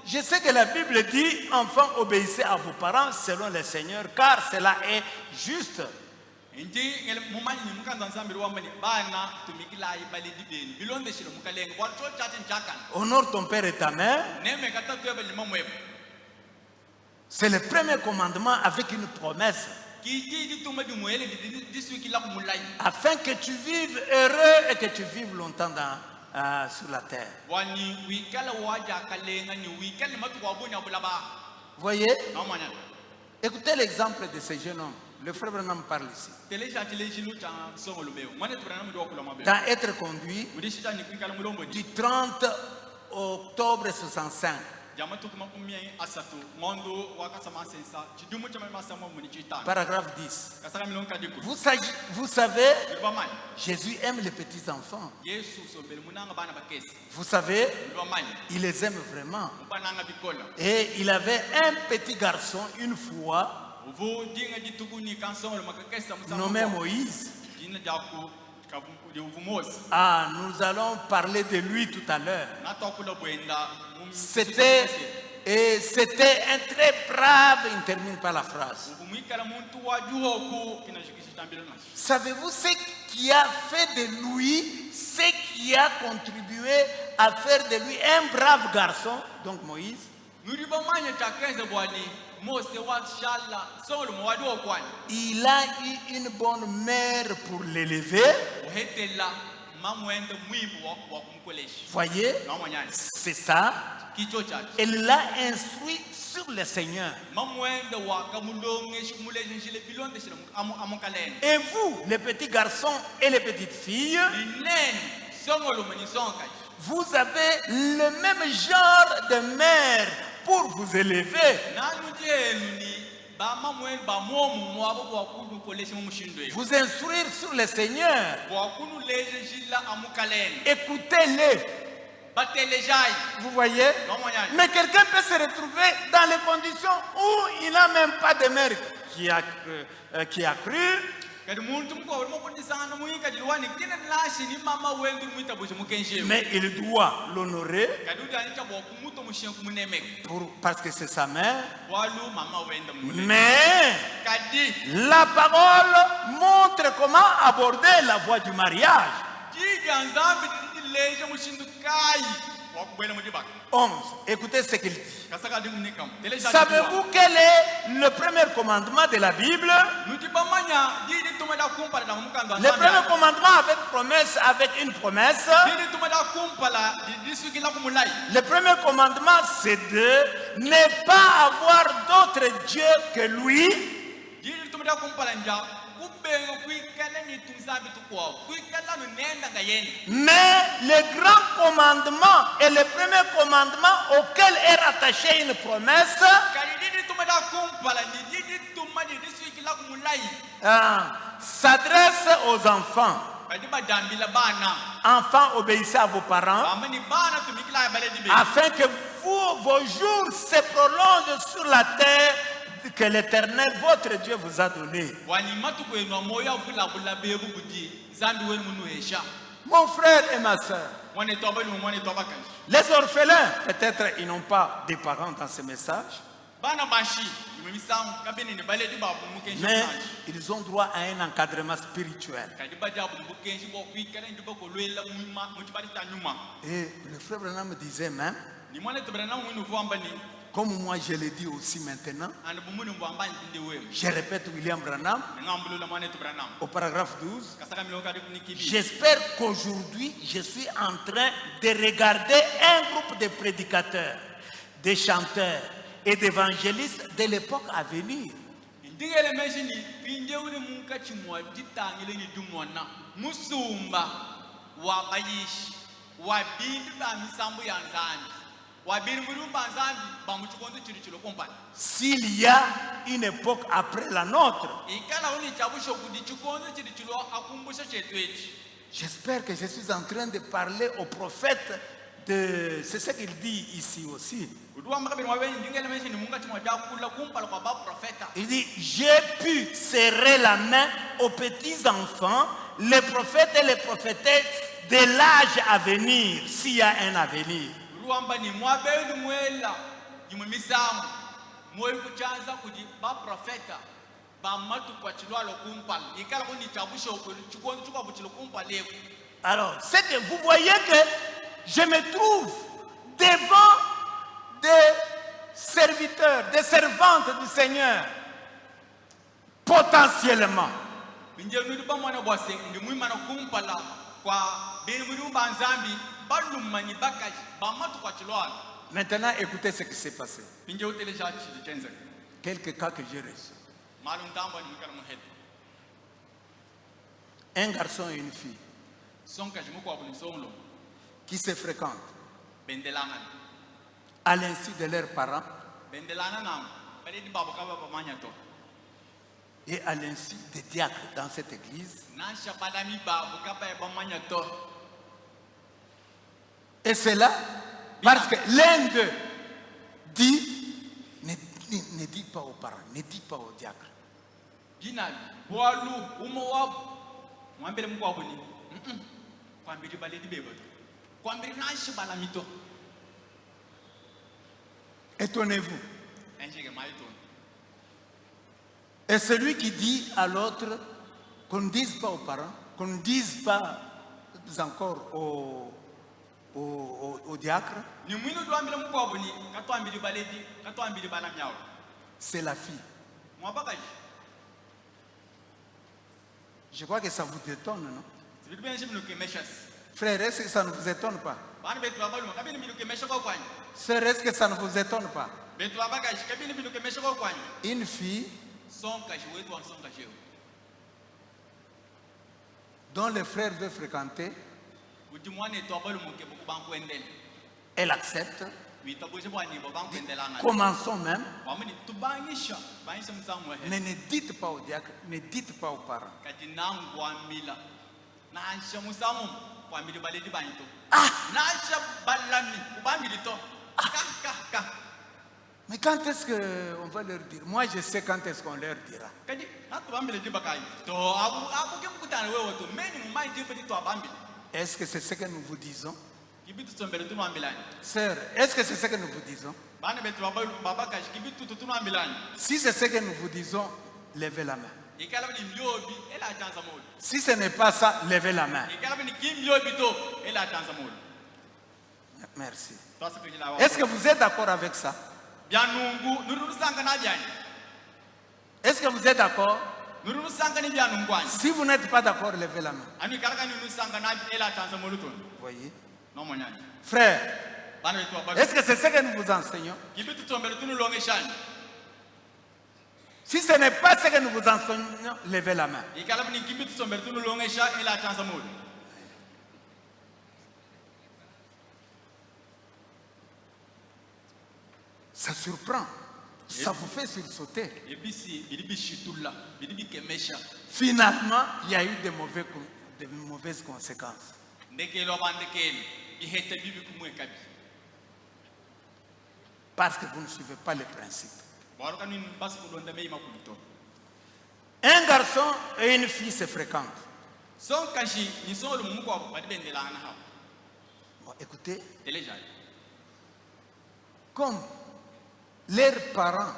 Je sais que la Bible dit, enfants, obéissez à vos parents selon le Seigneur, car cela est juste. Honore ton père et ta mère. C'est le premier commandement avec une promesse. Afin que tu vives heureux et que tu vives longtemps sur la terre. Voyez? Écoutez l'exemple de ce jeune homme. Le frère Branham parle ici. Dans Être conduit, du 30 octobre 65. Paragraphe 10. Vous savez, Jésus aime les petits enfants. Vous savez, il les aime vraiment. Et il avait un petit garçon une fois nommé Moïse. Ah, nous allons parler de lui tout à l'heure. C'était un très brave, il termine par la phrase. Savez-vous ce qui a fait de lui, ce qui a contribué à faire de lui un brave garçon, donc Moïse? Il a eu une bonne mère pour l'élever. Voyez, c'est ça. Elle l'a instruit sur le Seigneur. Et vous, les petits garçons et les petites filles, vous avez le même genre de mère pour vous élever. Vous instruire sur le Seigneur. Écoutez-les. Vous voyez? Mais quelqu'un peut se retrouver dans les conditions où il n'a même pas de mère qui a cru. Mais il doit l'honorer parce que c'est sa mère. Mais la parole montre comment aborder la voie du mariage. 11. Écoutez ce qu'il dit. Savez-vous quel est le premier commandement de la Bible? Le premier commandement avec une promesse. Le premier commandement, c'est de ne pas avoir d'autre Dieu que lui. Mais le grand commandement et le premier commandement auquel est rattachée une promesse s'adresse aux enfants. Enfants, obéissez à vos parents afin que vos jours se prolongent sur la terre que l'Éternel, votre Dieu, vous a donné. Mon frère et ma soeur, les orphelins, peut-être ils n'ont pas de parents dans ce message, mais ils ont droit à un encadrement spirituel. Et le frère Branham me disait même, comme moi je le dis aussi maintenant, je répète William Branham au paragraphe 12. J'espère qu'aujourd'hui je suis en train de regarder un groupe de prédicateurs, de chanteurs et d'évangélistes de l'époque à venir. S'il y a une époque après la nôtre, j'espère que je suis en train de parler au prophète de... C'est ce qu'il dit ici aussi. Il dit, j'ai pu serrer la main aux petits enfants, les prophètes et les prophétesses de l'âge à venir, s'il y a un avenir. Alors, c'est que vous voyez que je me trouve devant des serviteurs, des servantes du Seigneur, potentiellement. Maintenant, écoutez ce qui s'est passé. Quelques cas que j'ai reçus. Un garçon et une fille qui se fréquentent à l'insu de leurs parents et à l'insu des diacres dans cette église. Et c'est là parce que l'un d'eux dit, ne dis pas aux parents, ne dis pas aux diacres. Étonnez-vous. Et celui qui dit à l'autre qu'on ne dise pas aux parents, qu'on ne dise pas encore aux diacres, c'est la fille. Mwabakaji. Je crois que ça vous étonne, non? Sibitu bene shibinuke meshas. Frère, est-ce que ça ne vous étonne pas? Bana betu babaluma kabini binuke mesha kwa kwani. Sœur, est-ce que ça ne vous étonne pas? Betu babakaji kabini binuke mesha kwa kwani. Une fille Sonkaji wetu wa sonkaji. dont le frère veut fréquenter, Uti mwane to abalumuke bukubanku endele. elle accepte. Witabuje bwani babanku endela ngani. Commençons même. Wamini tubangisha, bangisha msamu Mais ne dites pas au diacre, ne dites pas aux parents. kati nangwa mila. Nansha musamu kwa mili baledi banito. Nansha balami kubambili to. Ka. Mais quand est-ce qu'on va leur dire? Moi, je sais quand est-ce qu'on leur dira. Kadi natubambile dibakai. To abu ke mkutana wewe to meni mumai dibedi to abambile. Est-ce que c'est ce que nous vous disons? Kibitu tsombele tunwambilani. Sœur, est-ce que c'est ce que nous vous disons? Bana betu babakaji kibitu tunwambilani. Si c'est ce que nous vous disons, levez la main. Ikala bini myobi ela atanza mulu. Si ce n'est pas ça, levez la main. Ikala bini kimyobi to ela atanza mulu. Merci. Twasa kujila wa. Est-ce que vous êtes d'accord avec ça? Byanungu nurusanga na byani. Est-ce que vous êtes d'accord? Nurusanga ni byanungwani. Si vous n'êtes pas d'accord, levez la main. Anu ikala kani nurusanga na ela atanza mulu to. Voyez? No monyani. Frère, Bana betu babalu. est-ce que c'est ce que nous vous enseignons? Kibitu tsombele tunulongeshani. Si ce n'est pas ce que nous vous enseignons, levez la main. Ikala bini kibitu tsombele tunulongesha ela atanza mulu. Ça surprend. Ça vous fait sursauter. Ebisi bilibi shitula, bilibi kemesha. Finalement, il y a eu de mauvaises conséquences. Ndekelo bandekelo, ihete bibi kumwe kabi. Parce que vous ne suivez pas les principes. Baruka ni basi kulonda mei makulito. Un garçon et une fille se fréquentent. Son kashi ni son le muko badibendela na ha. Bon, écoutez, Teleja. comme leurs parents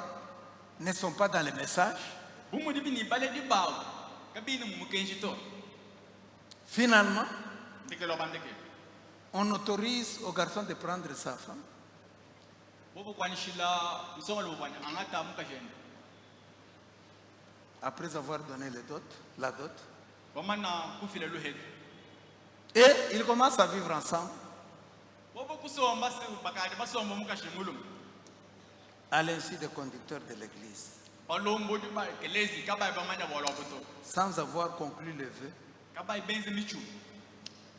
ne sont pas dans les messages, Bumu dibi ni bale di bawo. Kabini mumukenji to. finalement, Ndekelo bandekelo. on autorise au garçon de prendre sa femme. Bobo kwani shila son le bwana angata mukajeni. Après avoir donné la dot. Bamana kufile luhedu. Et ils commencent à vivre ensemble Bobo kusomba se bakade basomba mukashimulum. à l'insu des conducteurs de l'église, Balombo di ba kelezi kabay bamanya bolobuto. sans avoir conclu le vœu, Kabay benze michu.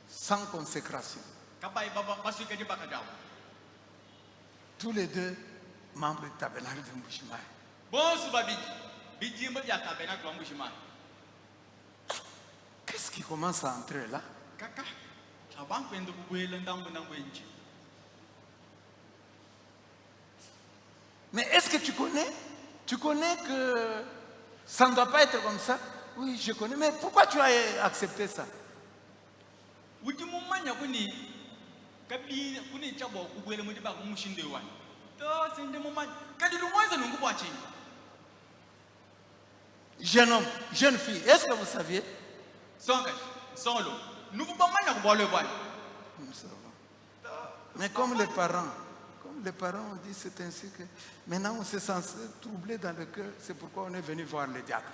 sans consécration. Kabay baba basuka di bakadaw. Tous les deux membres du tabernacle de Mbujimayi. Bon subabiji. Bijimba ya tabena kwa mbushima. Qu'est-ce qui commence à entrer là? Kaka. Chabangu endo kuwela ndambo nangwenji. Mais est-ce que tu connais? Tu connais que ça ne doit pas être comme ça? Oui, je connais. Mais pourquoi tu as accepté ça? Ujimumanya kuni kabi kuni chabo kuwela mudiba kumushinde wani. To sinde mumanya. Kadi lumwanza nungu wachi. Jeune homme, jeune fille, est-ce que vous saviez? Solo. Nous vous bamanya kubole wani. Nous savons. Mais comme les parents ont dit, c'est ainsi que maintenant on se sent troublé dans le cœur. C'est pourquoi on est venu voir le diacre.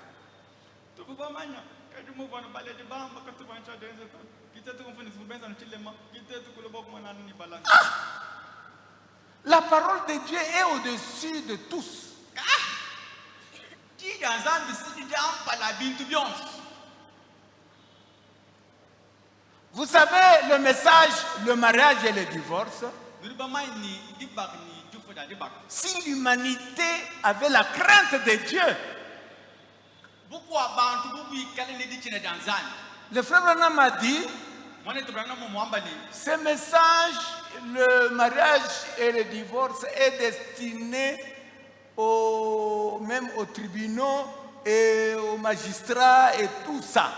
Tu vous bamanya. Kadi mu vana bale di bamba katubancha denze to. Kita tu kumfuni subenza nchilema. Kita tu kulobo kumana ni balanga. La parole de Dieu est au-dessus de tous. Vous savez, le message, le mariage et le divorce, si l'humanité avait la crainte de Dieu, le frère Branham a dit, ce message, le mariage et le divorce est destiné même aux tribunaux et aux magistrats et tout ça.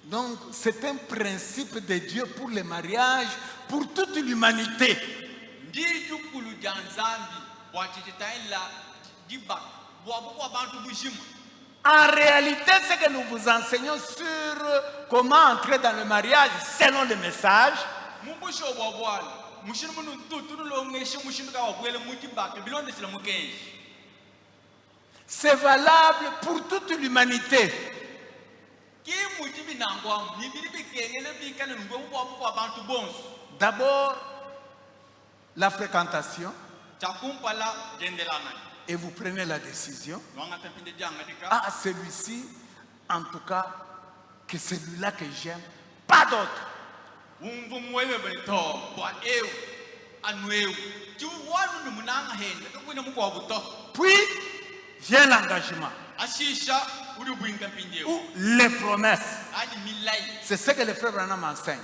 Donc c'est un principe de Dieu pour le mariage, pour toute l'humanité. En réalité, ce que nous vous enseignons sur comment entrer dans le mariage selon le message, c'est valable pour toute l'humanité. D'abord, la fréquentation. Et vous prenez la décision. Ah, celui-ci, en tout cas, que celui-là que j'aime, pas d'autre. Puis vient l'engagement ou les promesses. C'est ce que le frère Branham enseigne.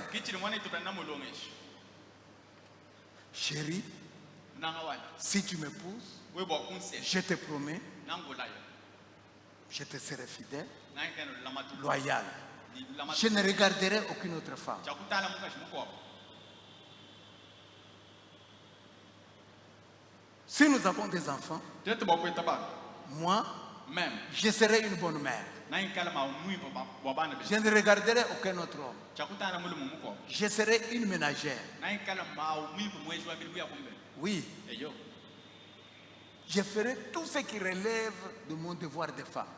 Chérie, si tu m'épouses, je te promets, je te serai fidèle, loyal. Je ne regarderai aucune autre femme. Si nous avons des enfants, moi, je serai une bonne mère. Je ne regarderai aucun autre homme. Je serai une ménagère. Oui. Je ferai tout ce qui relève de mon devoir de femme.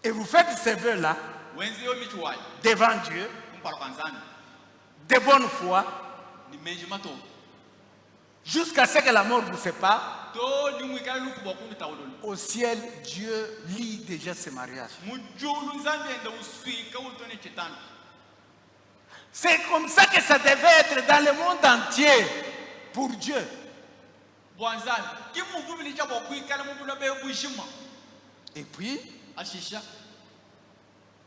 Et vous faites ces vœux-là devant Dieu, de bonne foi, jusqu'à ce que la mort vous sépare. Au ciel, Dieu lit déjà ce mariage. C'est comme ça que ça devait être dans le monde entier pour Dieu. Et puis,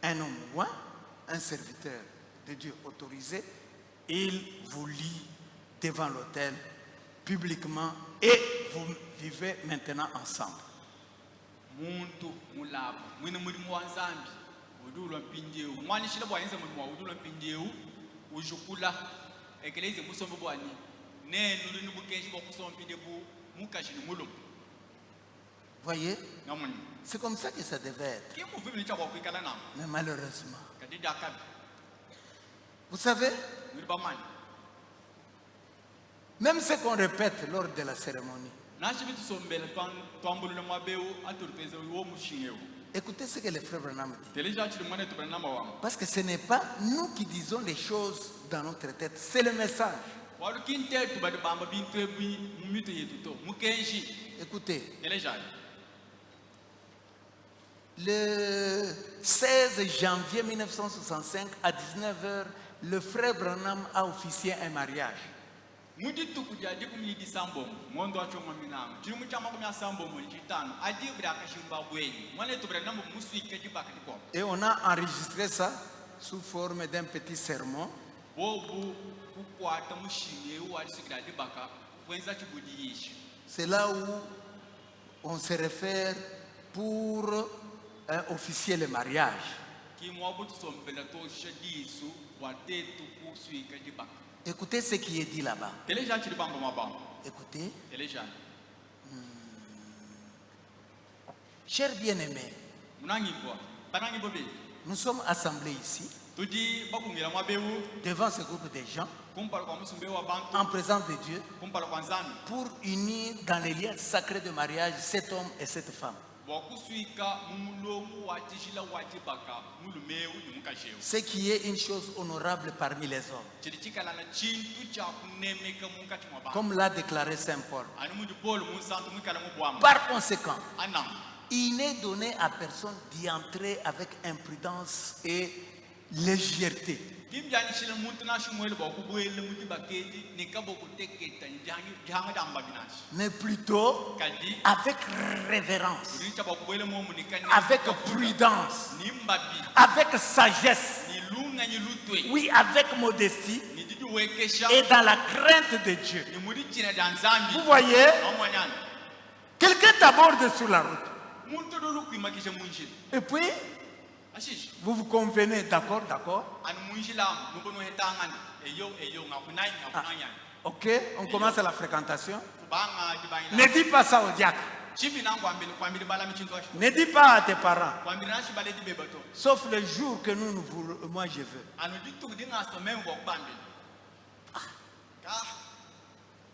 un homme ou un serviteur de Dieu autorisé, il vous lit devant l'autel publiquement et vous vivez maintenant ensemble. Voyez, c'est comme ça que ça devait être. Mais malheureusement, vous savez, même ce qu'on répète lors de la cérémonie, écoutez ce que le frère Branham dit. Parce que ce n'est pas nous qui disons les choses dans notre tête, c'est le message. Écoutez, le 16 janvier 1965 à 19h, le frère Branham a officié un mariage. Et on a enregistré ça sous forme d'un petit sermon. C'est là où on se réfère pour officier le mariage. Écoutez ce qui est dit là-bas. Écoutez. Chers bien-aimés, nous sommes assemblés ici devant ce groupe de gens en présence de Dieu pour unir dans les liens sacrés de mariage cet homme et cette femme. Ce qui est une chose honorable parmi les hommes. Comme l'a déclaré Saint Paul. Par conséquent, il n'est donné à personne d'y entrer avec imprudence et légèreté. Mais plutôt avec révérence, avec prudence, avec sagesse, oui, avec modestie et dans la crainte de Dieu. Vous voyez, quelqu'un t'aborde sur la route. Et puis, vous vous convenez, d'accord, d'accord. Ok, on commence la fréquentation. kubanga dibaina Ne dis pas ça au diacre. chimbi na kwambili balami chintu acho Ne dis pas à tes parents. kwambili na shibale dibebato Sauf le jour que nous voulons, moi je veux. anu ditu dinga so membo kwambili ka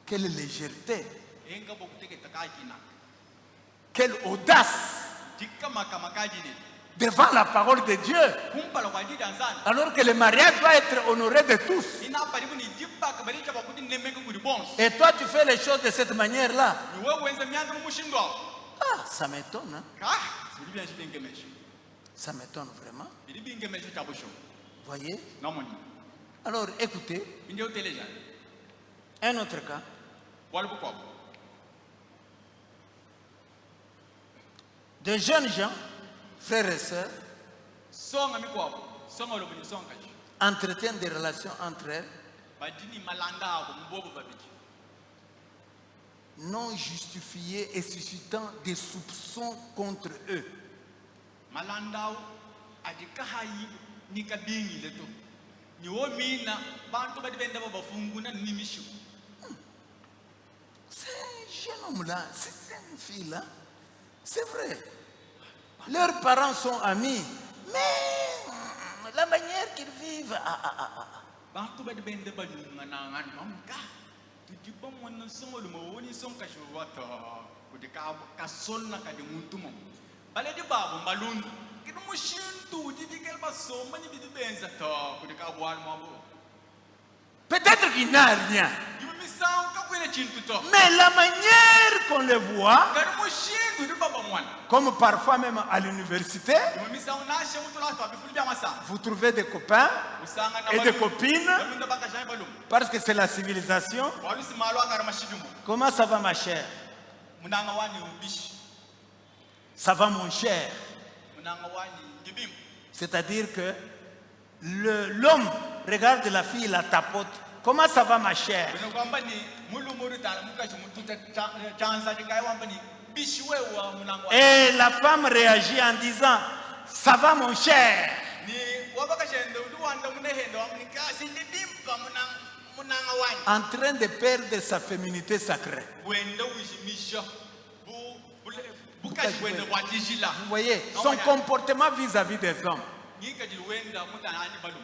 Quelle légèreté. enga bokuteke takakina Quelle audace. dikama kama kajini Devant la parole de Dieu. kumpala kwa dida nzana Alors que le mariage doit être honoré de tous. ina paribu ni dipa kabali cha bakudi nemeke kudi bons Et toi, tu fais les choses de cette manière-là. ni wewe wenza mianga mushindwa Ah, ça m'étonne. Hein? ka sili bien shibingemesho Ça m'étonne vraiment. bili bingemesho tabusho Voyez? namoni Alors, écoutez, ndio teleja un autre cas. walbu kwa De jeunes gens, frères et sœurs, songa mikwa songa lo bini songa entretiennent des relations entre elles badini malanda ko mbobo babiji non justifiées et suscitant des soupçons contre eux. malandao adika hayi nikabingi leto ni wo mina bantu badibenda babafunguna nimishu C'est un jeune homme-là, c'est une fille-là. C'est vrai. Leurs parents sont amis. Mais la manière qu'ils vivent... bantu badibenda banungana ngani mamka tujiba mwana songo lo mawoni songa shwata kudika kasonna kadi muntu mo baledi babu malundu kidu mushintu didikel basomba ni bidibenza to kudika bwal mabo Peut-être qu'il n'a rien. yimisangu kakwele chintu to Mais la manière qu'on les voit, kadi mushintu di baba mwana comme parfois même à l'université, yimisangu na shemu to la to bifuli bya masa vous trouvez des copains usanga na et des copines, balunda bakajai balum parce que c'est la civilisation. walusi malo akara mashidumo Comment ça va ma chère? munanga wani ubishi Ça va mon cher. munanga wani gibim C'est-à-dire que l'homme regarde la fille, la tapote. Comment ça va ma chère? bino kwamba ni mulumuru tala mukashi mututa chanza dingai wamba ni bishi wewa munanga wani Et la femme réagit en disant, ça va mon cher. ni wabakashende uduwanda munehendo wamni kasi libimpa munanga wani En train de perdre sa féminité sacrée. wenda wishimisha bukashi wenda bwatijila Vous voyez, son comportement vis-à-vis des hommes. ngikajili wenda mutanani balum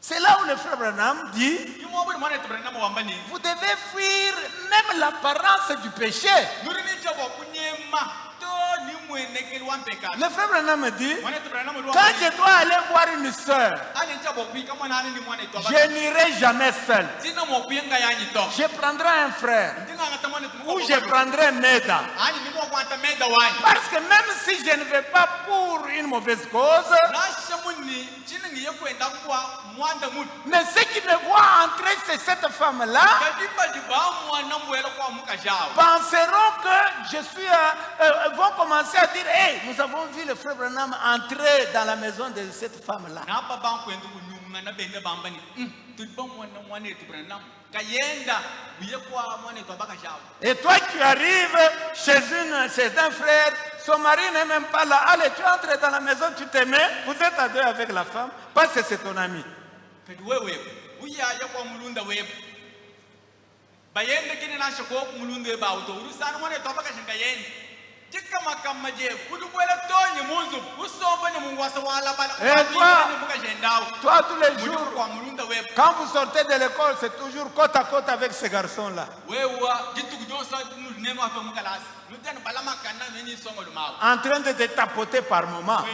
C'est là où le frère Branham dit, yimobuli mwana tubranna mu wamba ni vous devez fuir même l'apparence du péché. nurini jabo kunyema to ni mwenekeli wampeka Le frère Branham dit, mwana tubranna mu quand je dois aller voir une sœur, ani jabo kuika mwana ani ni mwana to je n'irai jamais seul. tina mo kuyenga yanyi to Je prendrai un frère ndinga ngata mwana ou je prendrai un aide. ani ni mo kwanta meda wani Parce que même si je ne vais pas pour une mauvaise cause, nasha munni chini ngiye kwenda kwa mwanda mutu mais ce qui me voit entrer, c'est cette femme-là, kadiba diba mwana mwela kwa mukajao penseront que je suis, vont commencer à dire, hey, nous avons vu le frère Branham entrer dans la maison de cette femme-là. na baba kwenda kunyunga na bende bamba ni tudiba mwana tubranna kayenda uye kwa mwana to bakajao Et toi qui arrives chez un frère, son mari n'est même pas là. Allez, tu entres dans la maison, tu te mets, vous êtes à deux avec la femme, parce que c'est ton ami. kadi wewe uyaya kwa mulunda wewe bayende kini nasha ko mulunda ba auto urusana mwana to bakashinga yende jikama kama je udukwela tonye muzu usomba ni mungwasa wala bala Toi, tous les jours, kwa mulunda wewe quand vous sortez de l'école, c'est toujours côte à côte avec ces garçons-là. wewa jitu kujosa neno ato mukalasi nutana balama kana nini songo lumawo En train de te tapoter par moment.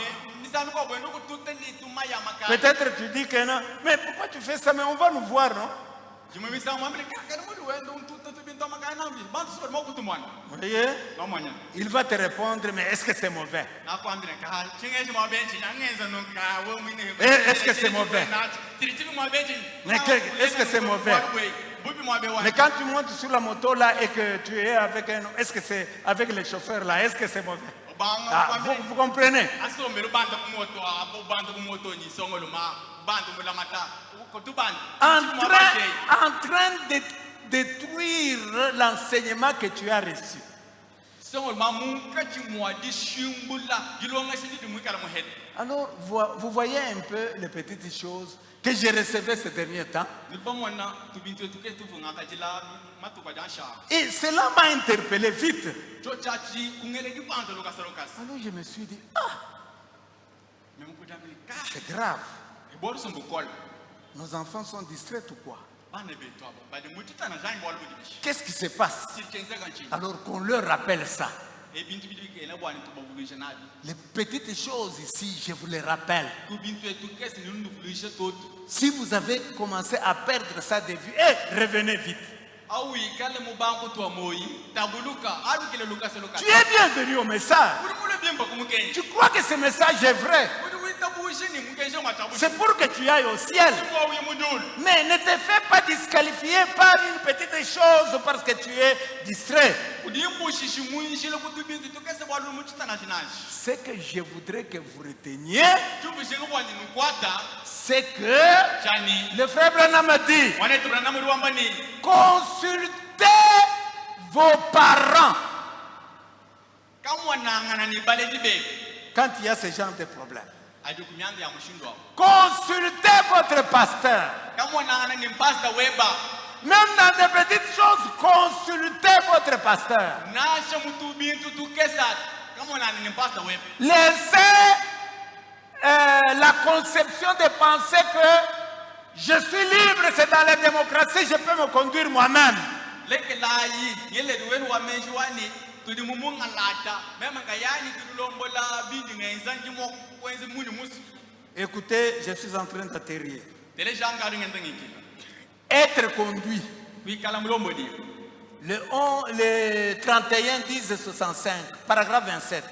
misanu ko bwendo kututa ni tumaya makana Peut-être tu dis que non, mais pourquoi tu fais ça? Mais on va nous voir, non? juma misanu mwambile kaka mudu wendo untuta tubinto makana mbi bantu super mo kutumwana Vous voyez? no mwanya Il va te répondre, mais est-ce que c'est mauvais? nakwambile ka chingeje mwabenchi nyangenza nonka we mwine Est-ce que c'est mauvais? tiritibi mwabenchi Mais est-ce que c'est mauvais? bubi mwabe wa Mais quand tu montes sur la moto là et que tu es avec un... Est-ce que c'est avec les chauffeurs là? Est-ce que c'est mauvais? Ah, vous comprenez? asomero banda kumoto abo banda kumoto ni songo luma banda mulamata ko tubanda En train de détruire l'enseignement que tu as reçu. songo luma munka chimwa di shimbula gilonga sidi di mukala muhed Alors, vous voyez un peu les petites choses que j'ai recevais ces derniers temps. Et cela m'a interpellé vite. Alors je me suis dit, c'est grave. Nos enfants sont distraits ou quoi? Qu'est-ce qui se passe? Alors qu'on leur rappelle ça. Les petites choses ici, je vous les rappelle. Si vous avez commencé à perdre ça de vue, revenez vite. Tu es bienvenu au message. Tu crois que ce message est vrai? C'est pour que tu ailles au ciel. Mais ne te fais pas disqualifier par une petite chose parce que tu es distrait. Ce que je voudrais que vous reteniez, c'est que le frère Branham a dit, consultez vos parents quand il y a ce genre de problème. Consultez votre pasteur. Même dans des petites choses, consultez votre pasteur. Laissez la conception de penser que je suis libre, c'est dans la démocratie, je peux me conduire moi-même. Écoutez, je suis en train d'atterrir. Être conduit. Le 31 10 65, paragraphe 27.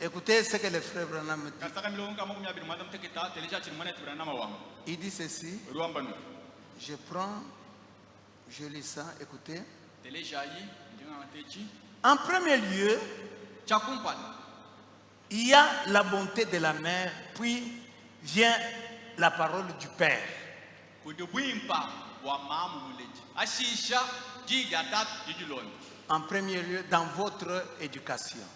Écoutez ce que le frère Branham dit. Il dit ceci. Je prends, je lis ça, écoutez. En premier lieu, il y a la bonté de la mère, puis vient la parole du père. En premier lieu, dans votre éducation.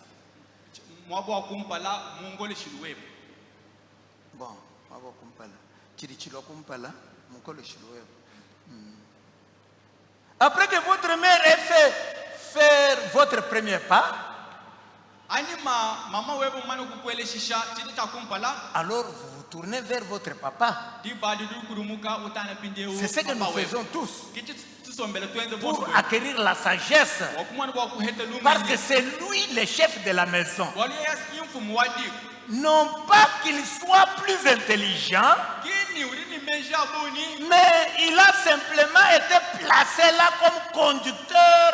Bon, après que votre mère ait fait faire votre premier pas, alors vous vous tournez vers votre papa. C'est ce que nous faisons tous pour acquérir la sagesse, parce que c'est lui le chef de la maison. Non pas qu'il soit plus intelligent, mais il a simplement été placé là comme conducteur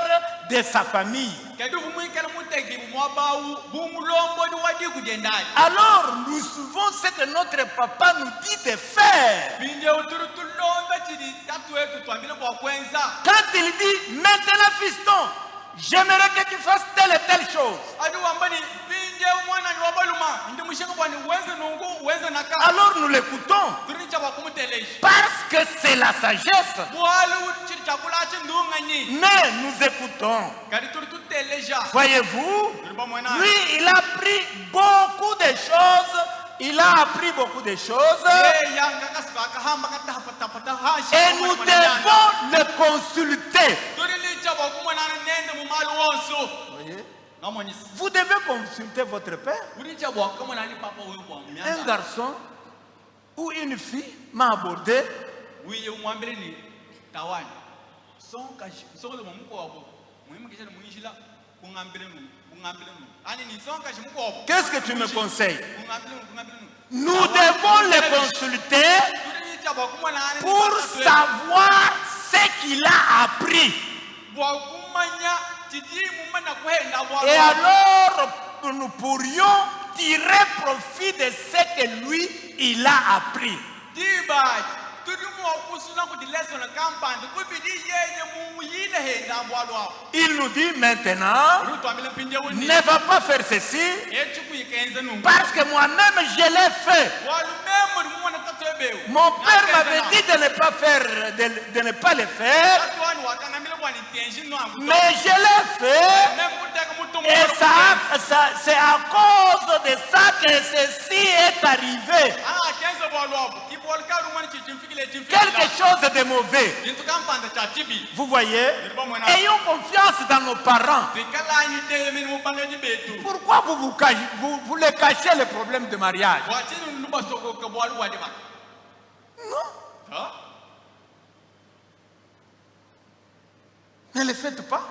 de sa famille. Alors nous suivons ce que notre papa nous dit de faire. Quand il dit maintenant fiston, j'aimerais que tu fasses telle et telle chose, alors nous l'écoutons parce que c'est la sagesse. Mais nous écoutons. Voyez-vous, lui il a appris beaucoup de choses. Il a appris beaucoup de choses. Et nous devons le consulter. Voyez? Vous devez consulter votre père. Un garçon ou une fille m'a abordé. Qu'est-ce que tu me conseilles? Nous devons le consulter pour savoir ce qu'il a appris. Et alors, nous pourrions tirer profit de ce que lui, il a appris. Il nous dit maintenant, ne va pas faire ceci, parce que moi-même je l'ai fait. Mon père m'avait dit de ne pas faire, de ne pas le faire. Mais je l'ai fait. Et c'est à cause de ça que ceci est arrivé. Quelque chose de mauvais. Vous voyez? Ayons confiance dans nos parents. Pourquoi vous voulez cacher les problèmes de mariage? Non. Ne le faites pas.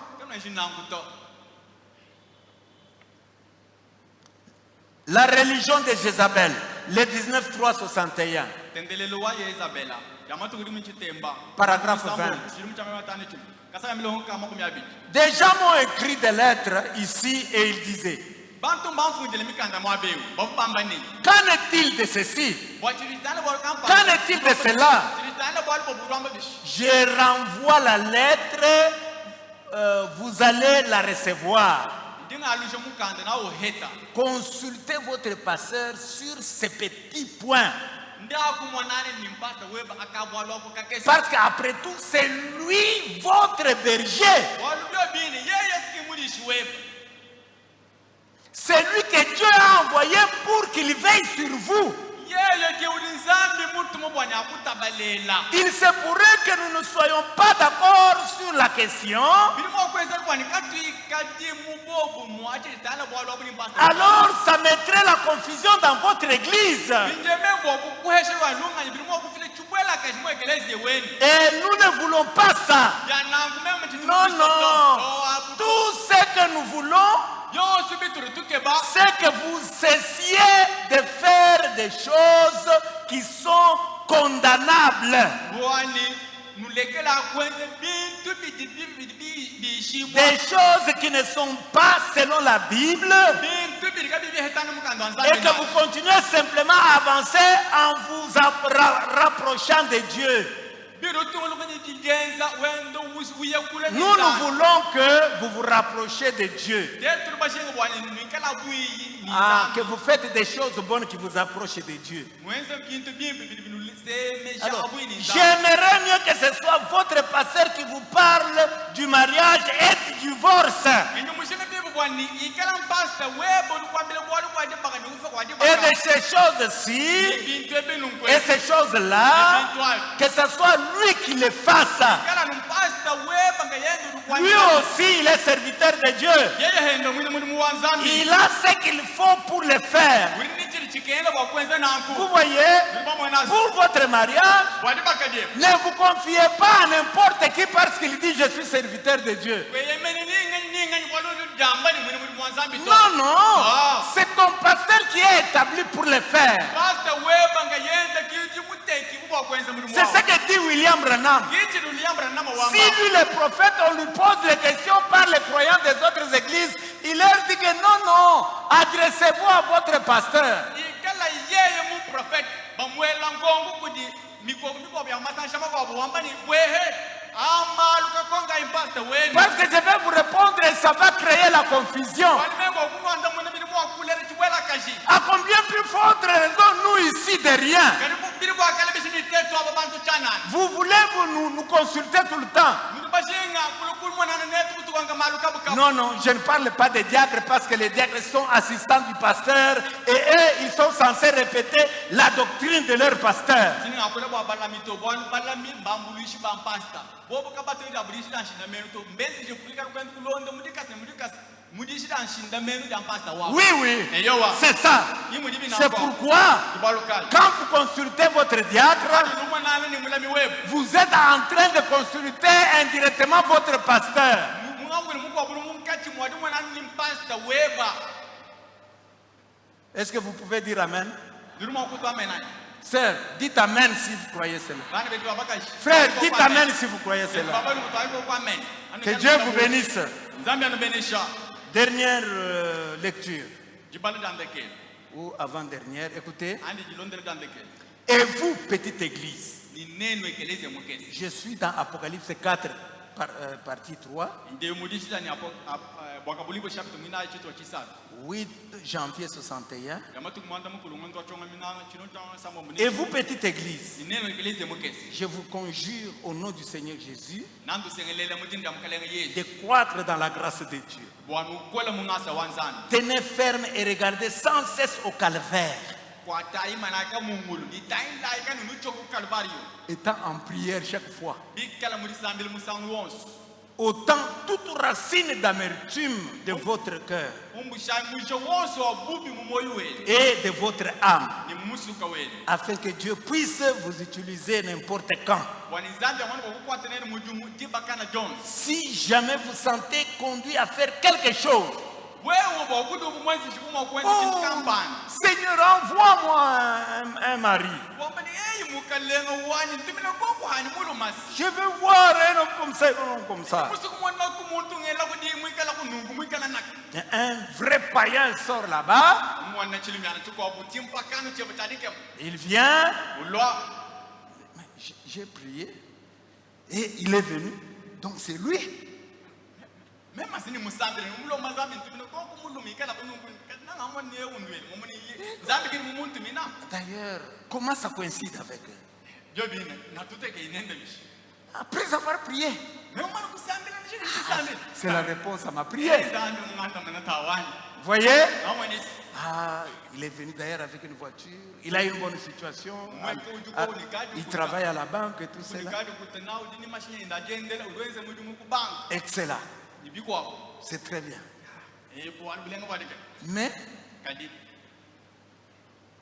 La religion de Jézabel, le 19.361. Paragraphe 20. Des gens m'ont écrit des lettres ici et ils disaient: qu'en est-il de ceci? Qu'en est-il de cela? Je renvoie la lettre, vous allez la recevoir. Consultez votre pasteur sur ces petits points. Parce qu'après tout, c'est lui votre berger. C'est lui que Dieu a envoyé pour qu'il veille sur vous. Il se pourrait que nous ne soyons pas d'accord sur la question. Alors ça mettrait la confusion dans votre église. Et nous ne voulons pas ça. Non, non. Tout ce que nous voulons, c'est que vous cessiez de faire des choses qui sont condamnables. Des choses qui ne sont pas selon la Bible. Et que vous continuez simplement à avancer en vous rapprochant de Dieu. Nous voulons que vous vous rapprochiez de Dieu. Que vous faites des choses bonnes qui vous approchent de Dieu. Alors, j'aimerais mieux que ce soit votre pasteur qui vous parle du mariage et du divorce. Et de ces choses-ci, et ces choses-là, que ce soit lui qui les fasse. Lui aussi, il est serviteur de Dieu. Il a ce qu'il faut pour le faire. Vous voyez, pour votre mariage, ne vous confiez pas à n'importe qui parce qu'il dit je suis serviteur de Dieu. Non, non, c'est ton pasteur qui est établi pour le faire. C'est ce que dit William Branham. Si lui, le prophète, on lui pose les questions par les croyants des autres églises, il leur dit que non, non, adressez-vous à votre pasteur. Parce que je vais vous répondre et ça va créer la confusion. À combien plus forte raison nous ici de rien? Vous voulez nous consulter tout le temps? Non, non, je ne parle pas des diacres parce que les diacres sont assistants du pasteur et eux, ils sont censés répéter la doctrine de leur pasteur. Oui, oui, c'est ça. C'est pourquoi, quand vous consultez votre diacre, vous êtes en train de consulter indirectement votre pasteur. Est-ce que vous pouvez dire Amen? Sœur, dites Amen si vous croyez cela. Frère, dites Amen si vous croyez cela. Que Dieu vous bénisse. Dernière lecture. Ou avant-dernière, écoutez. Et vous, petite église, je suis dans Apocalypse 4, partie 3, 8 janvier 61. Et vous, petite église, je vous conjure au nom du Seigneur Jésus de croître dans la grâce de Dieu. Tenez ferme et regardez sans cesse au calvaire, étant en prière chaque fois. Autant toute racine d'amertume de votre cœur et de votre âme, afin que Dieu puisse vous utiliser n'importe quand. Si jamais vous sentez conduit à faire quelque chose, Seigneur, envoie-moi un mari. Je veux voir un homme comme ça, un homme comme ça. Un vrai païen sort là-bas. Il vient. J'ai prié. Et il est venu. Donc c'est lui. D'ailleurs, comment ça coïncide avec eux? Après avoir prié, c'est la réponse à ma prière. Vous voyez? Il est venu d'ailleurs avec une voiture. Il a une bonne situation. Il travaille à la banque et tout cela. Excellent. C'est très bien. Mais,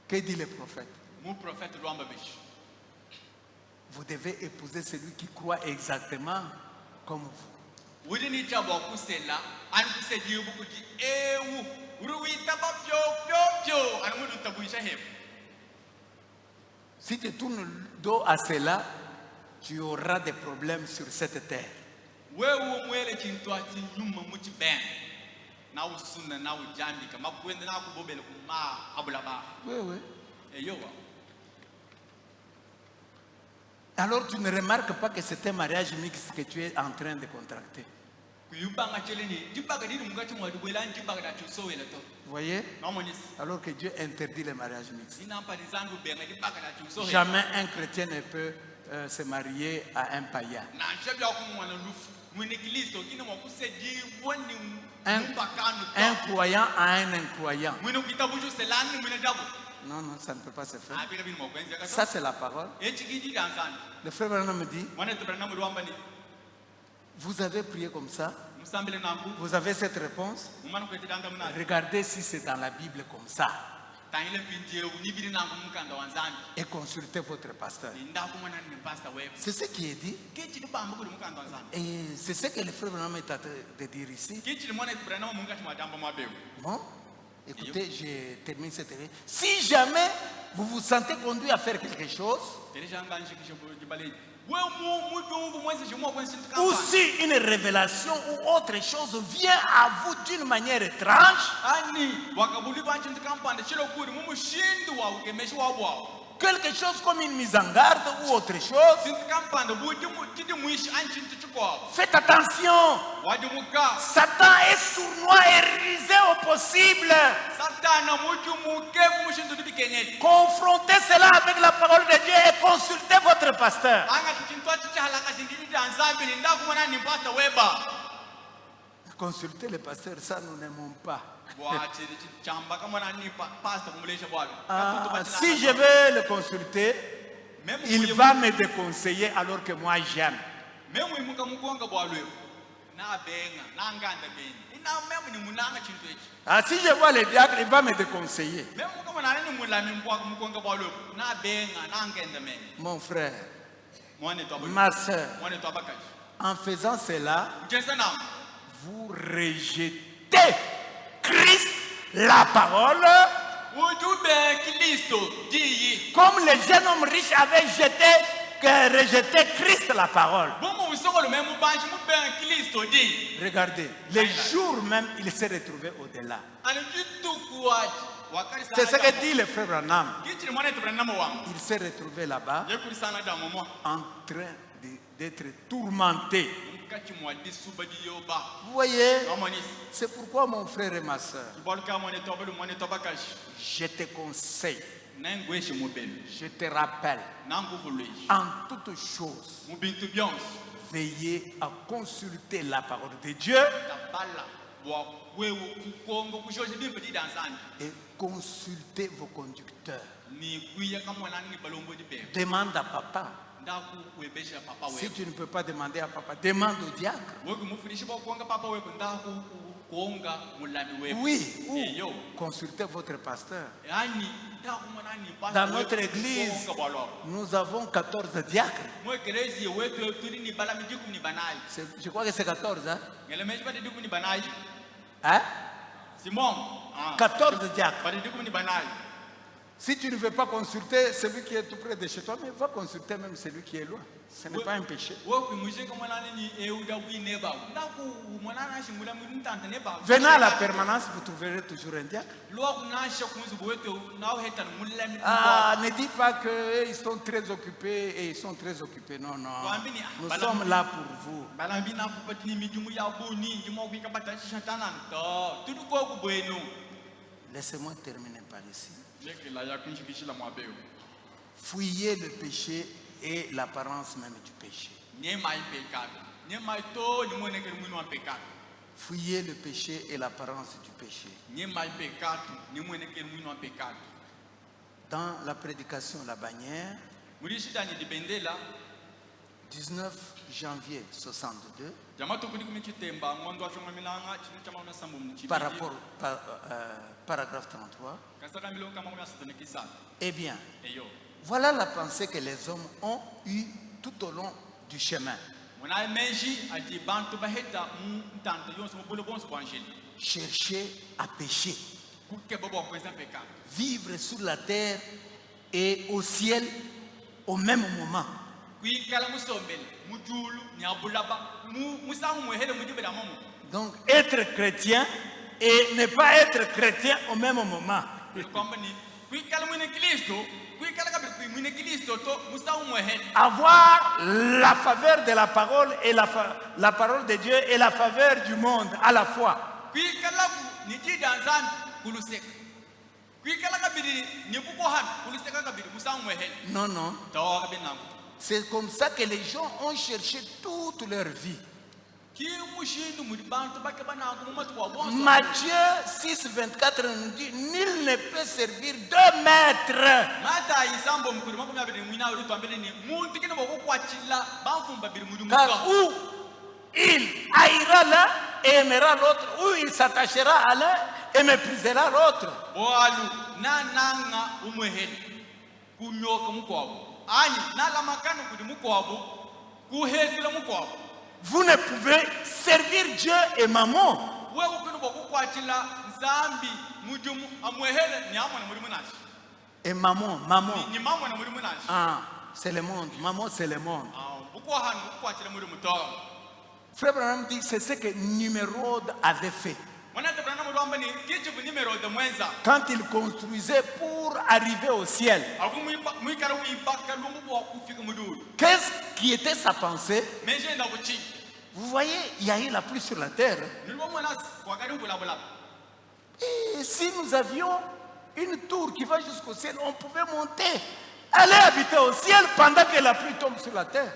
que dit le prophète? Vous devez épouser celui qui croit exactement comme vous. Si tu tournes le dos à cela, tu auras des problèmes sur cette terre. Oui, oui. Alors tu ne remarques pas que c'est un mariage mixte que tu es en train de contracter. Vous voyez? Alors que Dieu interdit les mariages mixtes. Jamais un chrétien ne peut se marier à un païen. Un croyant à un incroyant. Non, ça ne peut pas se faire. Ça, c'est la parole. Le frère Branham me dit, vous avez prié comme ça, vous avez cette réponse, regardez si c'est dans la Bible comme ça. Et consultez votre pasteur. C'est ce qui est dit. Et c'est ce que le frère Branham est en train de dire ici. Bon, écoutez, je termine cette réunion. Si jamais vous vous sentez conduit à faire quelque chose, ou si une révélation ou autre chose vient à vous d'une manière étrange, quelque chose comme une mise en garde ou autre chose, faites attention. Satan est sournois et rusé au possible. Confrontez cela avec la parole de Dieu et consultez votre pasteur. Consultez le pasteur, ça nous n'aimons pas. Si je vais le consulter, il va me déconseiller alors que moi j'aime. Si je vois le diacre, il va me déconseiller. Mon frère, ma soeur, en faisant cela, vous rejetez Christ, la parole, comme le jeune homme riche avait rejeté Christ, la parole. Regardez, le jour même, il s'est retrouvé au-delà. C'est ce que dit le frère Branham. Il s'est retrouvé là-bas en train d'être tourmenté Vous voyez, c'est pourquoi mon frère et ma soeur, je te conseille, je te rappelle, en toutes choses, veillez à consulter la parole de Dieu et consultez vos conducteurs. Demande à papa. Si tu ne peux pas demander à papa, demande au diacre. Oui, ou consultez votre pasteur. Dans notre église, nous avons 14 diacres. Je crois que c'est 14, hein? Hein? 14 diacres. Si tu ne veux pas consulter celui qui est tout près de chez toi, mais va consulter même celui qui est loin. Ce n'est pas un péché. Venez à la permanence, vous trouverez toujours un diacre. Ah, ne dis pas qu'ils sont très occupés et ils sont très occupés. Non, non. Nous sommes là pour vous. Laissez-moi terminer par ici. Fouillez le péché et l'apparence même du péché. Fouillez le péché et l'apparence du péché. Dans la prédication La Bannière, 19 janvier 62, par rapport paragraphe 33, eh bien, voilà la pensée que les hommes ont eue tout au long du chemin. Chercher à pécher, vivre sur la terre et au ciel au même moment. Donc être chrétien et ne pas être chrétien au même moment. Avoir la faveur de la parole et la parole de Dieu et la faveur du monde à la fois. Non, non. C'est comme ça que les gens ont cherché toute leur vie. Matthieu 6, 24 nous dit: nul ne peut servir deux maîtres. Car ou il haïra l'un et aimera l'autre, ou il s'attachera à l'un et méprisera l'autre. Vous ne pouvez servir Dieu et maman. Et maman. Ah, c'est le monde. Maman, c'est le monde. Frère Branham dit, c'est ce que Nimrod avait fait. Quand il construisait pour arriver au ciel, qu'est-ce qui était sa pensée? Vous voyez, il y a eu la pluie sur la terre. Et si nous avions une tour qui va jusqu'au ciel, on pouvait monter, aller habiter au ciel pendant que la pluie tombe sur la terre.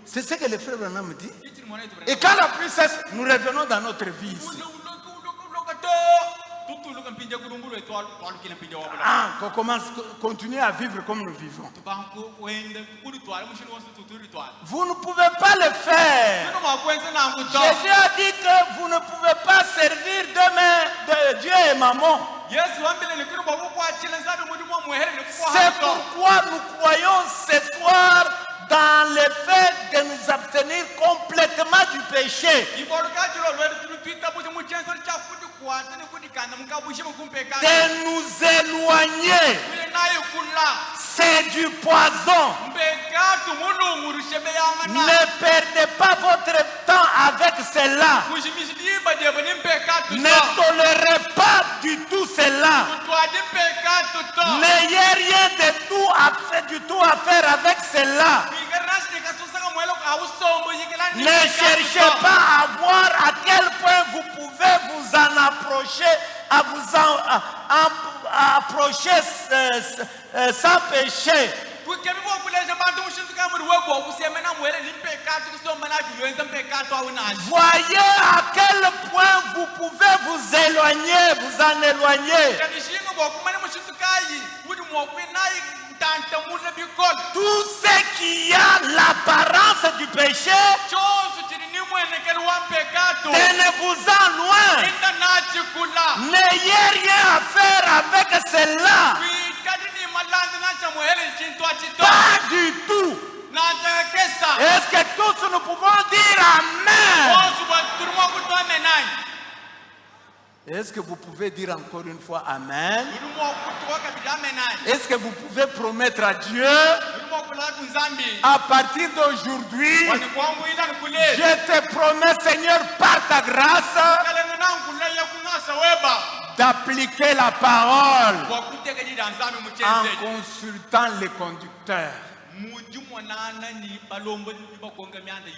C'est ce que le frère Branham me dit. Et quand la pluie cesse, nous revenons dans notre vie ici. Ah, qu'on commence, continuer à vivre comme nous vivons. Vous ne pouvez pas le faire. Jésus a dit que vous ne pouvez pas servir demain de Dieu et maman. C'est pourquoi nous croyons ce soir dans le fait de nous abstenir complètement du péché. De nous éloigner. C'est du poison. Ne perdez pas votre temps avec cela. Ne tolérez pas du tout cela. N'ayez rien du tout à faire avec cela. Ne cherchez pas à voir à quel point vous pouvez vous en approcher, à vous approcher sans péché. Voyez à quel point vous pouvez vous éloigner, vous en éloigner. Tout ce qui a l'apparence du péché, tenez-vous-en loin. N'ayez rien à faire avec cela. Pas du tout. Est-ce que tous nous pouvons dire Amen? Est-ce que vous pouvez dire encore une fois Amen? Est-ce que vous pouvez promettre à Dieu, à partir d'aujourd'hui, je te promets, Seigneur, par ta grâce, d'appliquer la parole en consultant les conducteurs.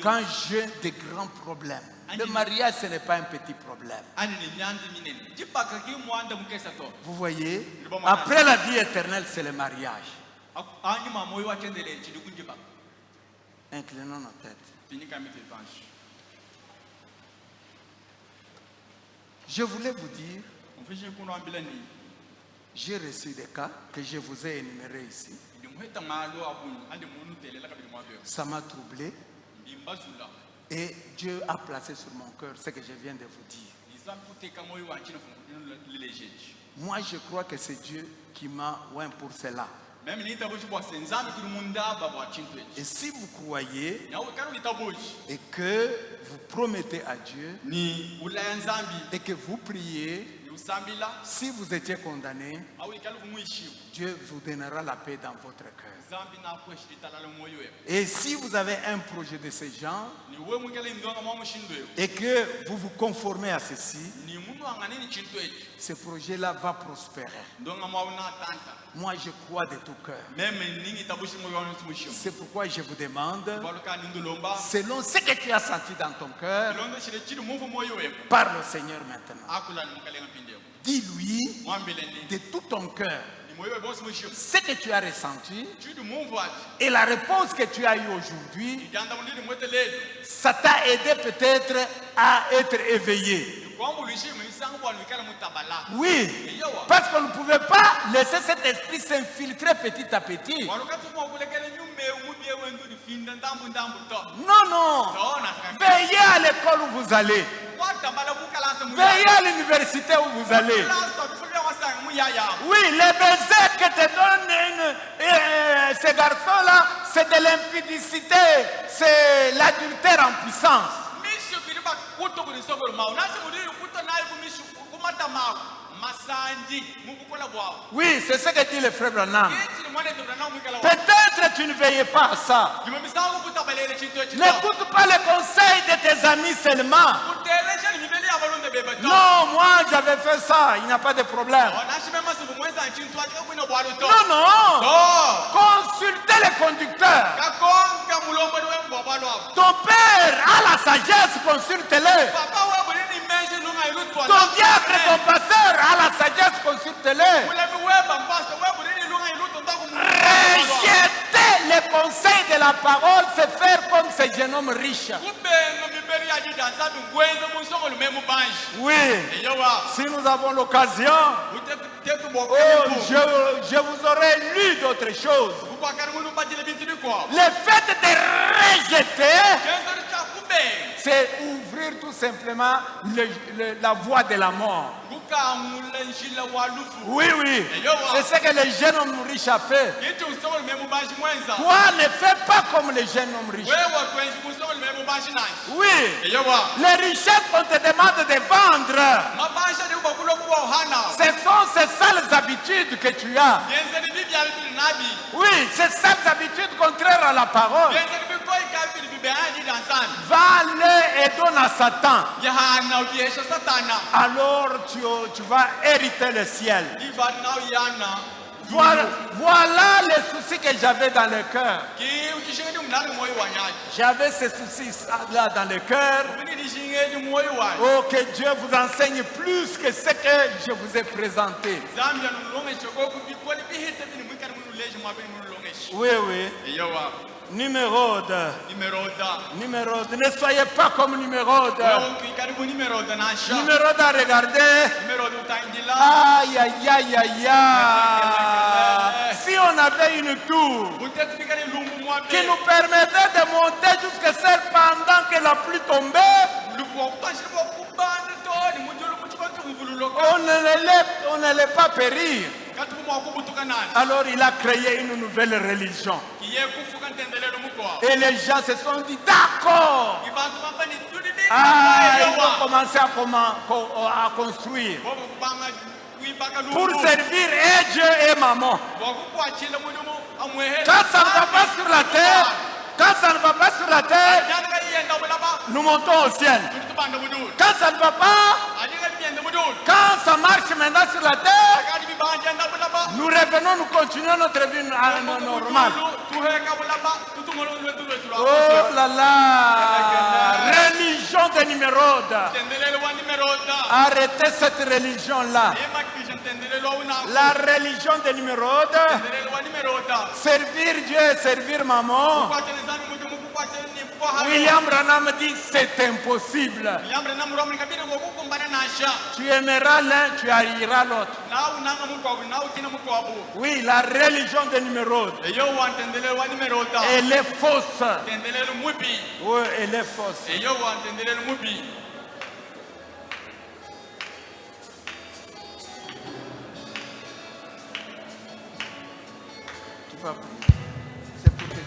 Quand j'ai des grands problèmes, le mariage, ce n'est pas un petit problème. Vous voyez, après la vie éternelle, c'est le mariage. Inclinons nos têtes. Je voulais vous dire, j'ai reçu des cas que je vous ai énumérés ici. Ça m'a troublé. Et Dieu a placé sur mon cœur ce que je viens de vous dire. Moi, je crois que c'est Dieu qui m'a oint pour cela. Et si vous croyez et que vous promettez à Dieu et que vous priez, si vous étiez condamné, Dieu vous donnera la paix dans votre cœur. Et si vous avez un projet de ce genre et que vous vous conformez à ceci, ce projet-là va prospérer. Moi, je crois de tout cœur. C'est pourquoi je vous demande, selon ce que tu as senti dans ton cœur, parle au Seigneur maintenant. Dis-lui de tout ton cœur ce que tu as ressenti et la réponse que tu as eue aujourd'hui. Ça t'a aidé peut-être à être éveillé. Oui, parce qu'on ne pouvait pas laisser cet esprit s'infiltrer petit à petit. Non, non. Veillez à l'école où vous allez. Veillez à l'université où vous allez. Oui, les baisers que te donnent ces garçons-là, c'est de l'impudicité, c'est l'adultère en puissance. Oui, c'est ce que dit le frère Branham. Peut-être tu ne veillais pas à ça. N'écoute pas les conseils de tes amis seulement. Non, moi j'avais fait ça, il n'y a pas de problème. Non, non. Consultez les conducteurs. Ton père a la sagesse, consulte-le. Ton diacre, ton pasteur a la sagesse, consulte-le. Rejeter les conseils de la parole, c'est faire comme ce jeune homme riche. Oui, si nous avons l'occasion, je vous aurais lu d'autres choses. Le fait de rejeter, c'est ouvrir tout simplement la voie de la mort. Oui, oui, c'est ce que le jeune homme riche a fait. Toi, ne fais pas comme le jeune homme riche. Oui, les richesses qu'on te demande de vendre, ce sont ces sales habitudes que tu as. Oui, ces sales habitudes contraires à la parole. Va-les et donne à Satan, Yana uyesha satana. alors tu vas hériter le ciel. Iva na yana. Voilà les soucis que j'avais dans le cœur. Ki ukishingeni umnali moyo wanyaji. J'avais ces soucis-là dans le cœur. Ubini dishingeni moyo wanyaji. Oh, que Dieu vous enseigne plus que ce que je vous ai présenté. Zambia nulongeshe goku bikoli bihite bini mwikani munuleje mwabini munulongeshe. Oui, oui. Eyowa. Numérode. Numéro 2. Ne soyez pas comme Numérode. Numérode à regarder. Aïe, aïe, aïe, aïe, aïe. Si on avait une tour qui nous permettait de monter jusqu'à celle pendant que la pluie tombait, on n'allait pas périr. Alors il a créé une nouvelle religion. Et les gens se sont dit d'accord. Ils vont commencer à construire pour servir et Dieu et maman. Quand ça ne va pas sur la terre, nous montons au ciel. Quand ça ne va pas, quand ça marche maintenant sur la terre, nous revenons, nous continuons notre vie normale. Oh là là, religion de Numérode. Arrêtez cette religion-là. La religion de Numérode, servir Dieu et servir maman. William Branham dit c'est impossible. Tu aimeras l'un, tu haïras l'autre. Oui, la religion de Numérode. Elle est fausse. Oui, elle est fausse. Tu vas prier. C'est pour te dire.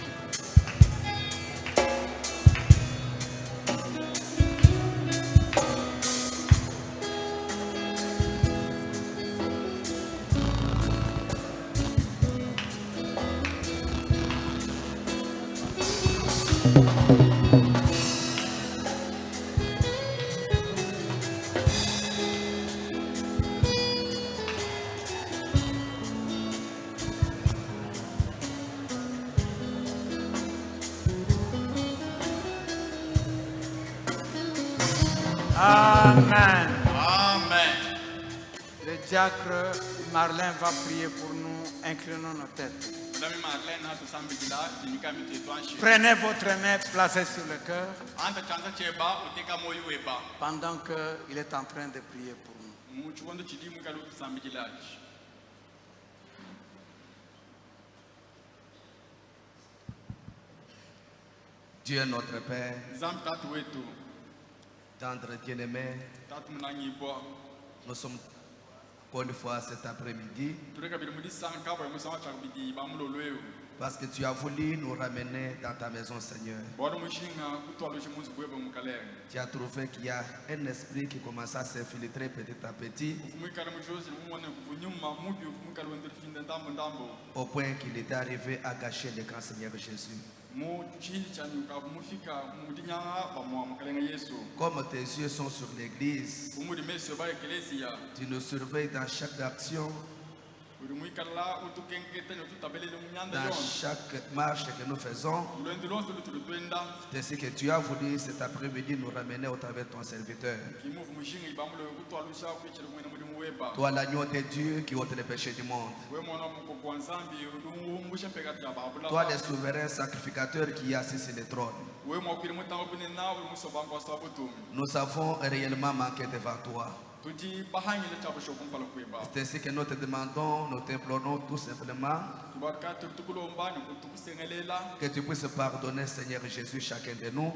Amen. Amen. Le diacre Marlin va prier pour nous. Inclinons nos têtes. Prenez votre main, placez sur le cœur pendant qu'il est en train de prier pour nous. Dieu notre Père, tendre bien-aimé, nous sommes encore une fois cet après-midi parce que tu as voulu nous ramener dans ta maison, Seigneur. Tu as trouvé qu'il y a un esprit qui commence à s'infiltrer petit à petit au point qu'il est arrivé à gâcher le grand Seigneur Jésus. Comme tes yeux sont sur l'église, tu nous surveilles dans chaque action, dans chaque marche que nous faisons. C'est ce que tu as voulu cet après-midi nous ramener au travers de ton serviteur. Toi, l'agneau de Dieu qui ôte les péchés du monde. Toi, le souverain sacrificateur qui est assis sur le trône. Nous avons réellement manqué devant toi. C'est ce que nous te demandons, nous t'implorons tout simplement que tu puisses pardonner, Seigneur Jésus, chacun de nous,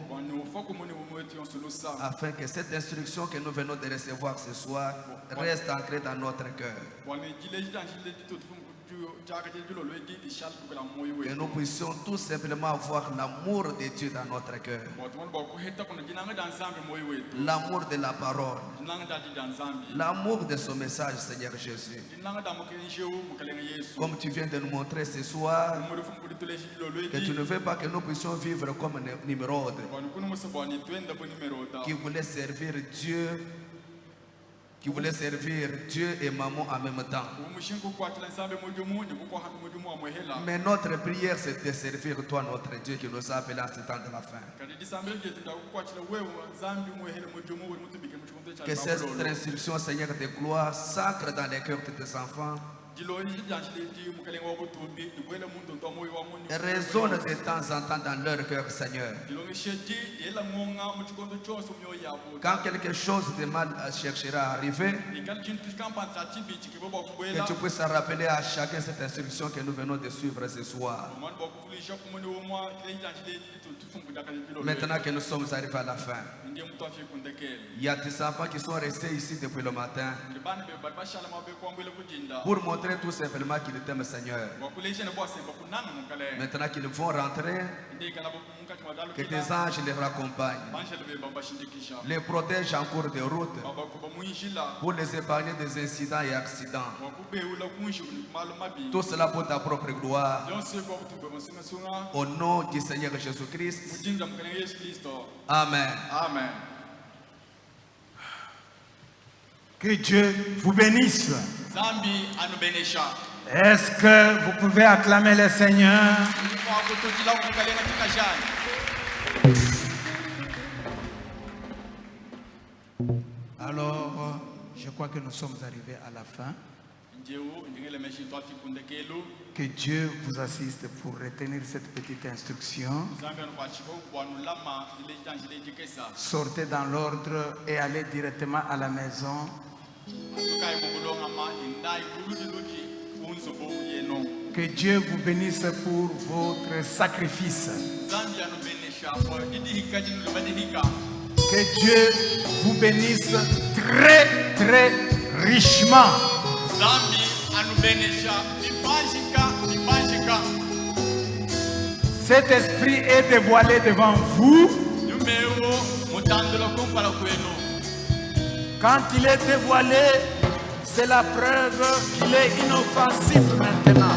afin que cette instruction que nous venons de recevoir ce soir reste ancrée dans notre cœur. Que nous puissions tout simplement avoir l'amour de Dieu dans notre cœur. L'amour de la parole. L'amour de son message, Seigneur Jésus. Comme tu viens de nous montrer ce soir, que tu ne veux pas que nous puissions vivre comme Nimrod, qui voulait servir Dieu et maman en même temps. Mais notre prière, c'est de servir toi, notre Dieu, qui nous a appelés en ce temps de la fin. Que cette instruction, Seigneur de gloire, s'ancre dans les cœurs de tes enfants. Résonne de temps en temps dans leur cœur, Seigneur. Quand quelque chose de mal cherchera à arriver, que tu puisses rappeler à chacun cette instruction que nous venons de suivre ce soir. Maintenant que nous sommes arrivés à la fin, il y a des enfants qui sont restés ici depuis le matin pour montrer tout simplement qu'ils t'aiment, Seigneur. Maintenant qu'ils vont rentrer, que tes anges les raccompagnent, les protègent en cours de route pour les épargner des incidents et accidents. Tout cela pour ta propre gloire. Au nom du Seigneur Jésus-Christ. Amen. Amen. Que Dieu vous bénisse. Est-ce que vous pouvez acclamer le Seigneur? Alors, je crois que nous sommes arrivés à la fin. Que Dieu vous assiste pour retenir cette petite instruction. Sortez dans l'ordre et allez directement à la maison. Que Dieu vous bénisse pour votre sacrifice. Que Dieu vous bénisse très, très richement. Cet esprit est dévoilé devant vous. Quand il est dévoilé, c'est la preuve qu'il est inoffensif maintenant.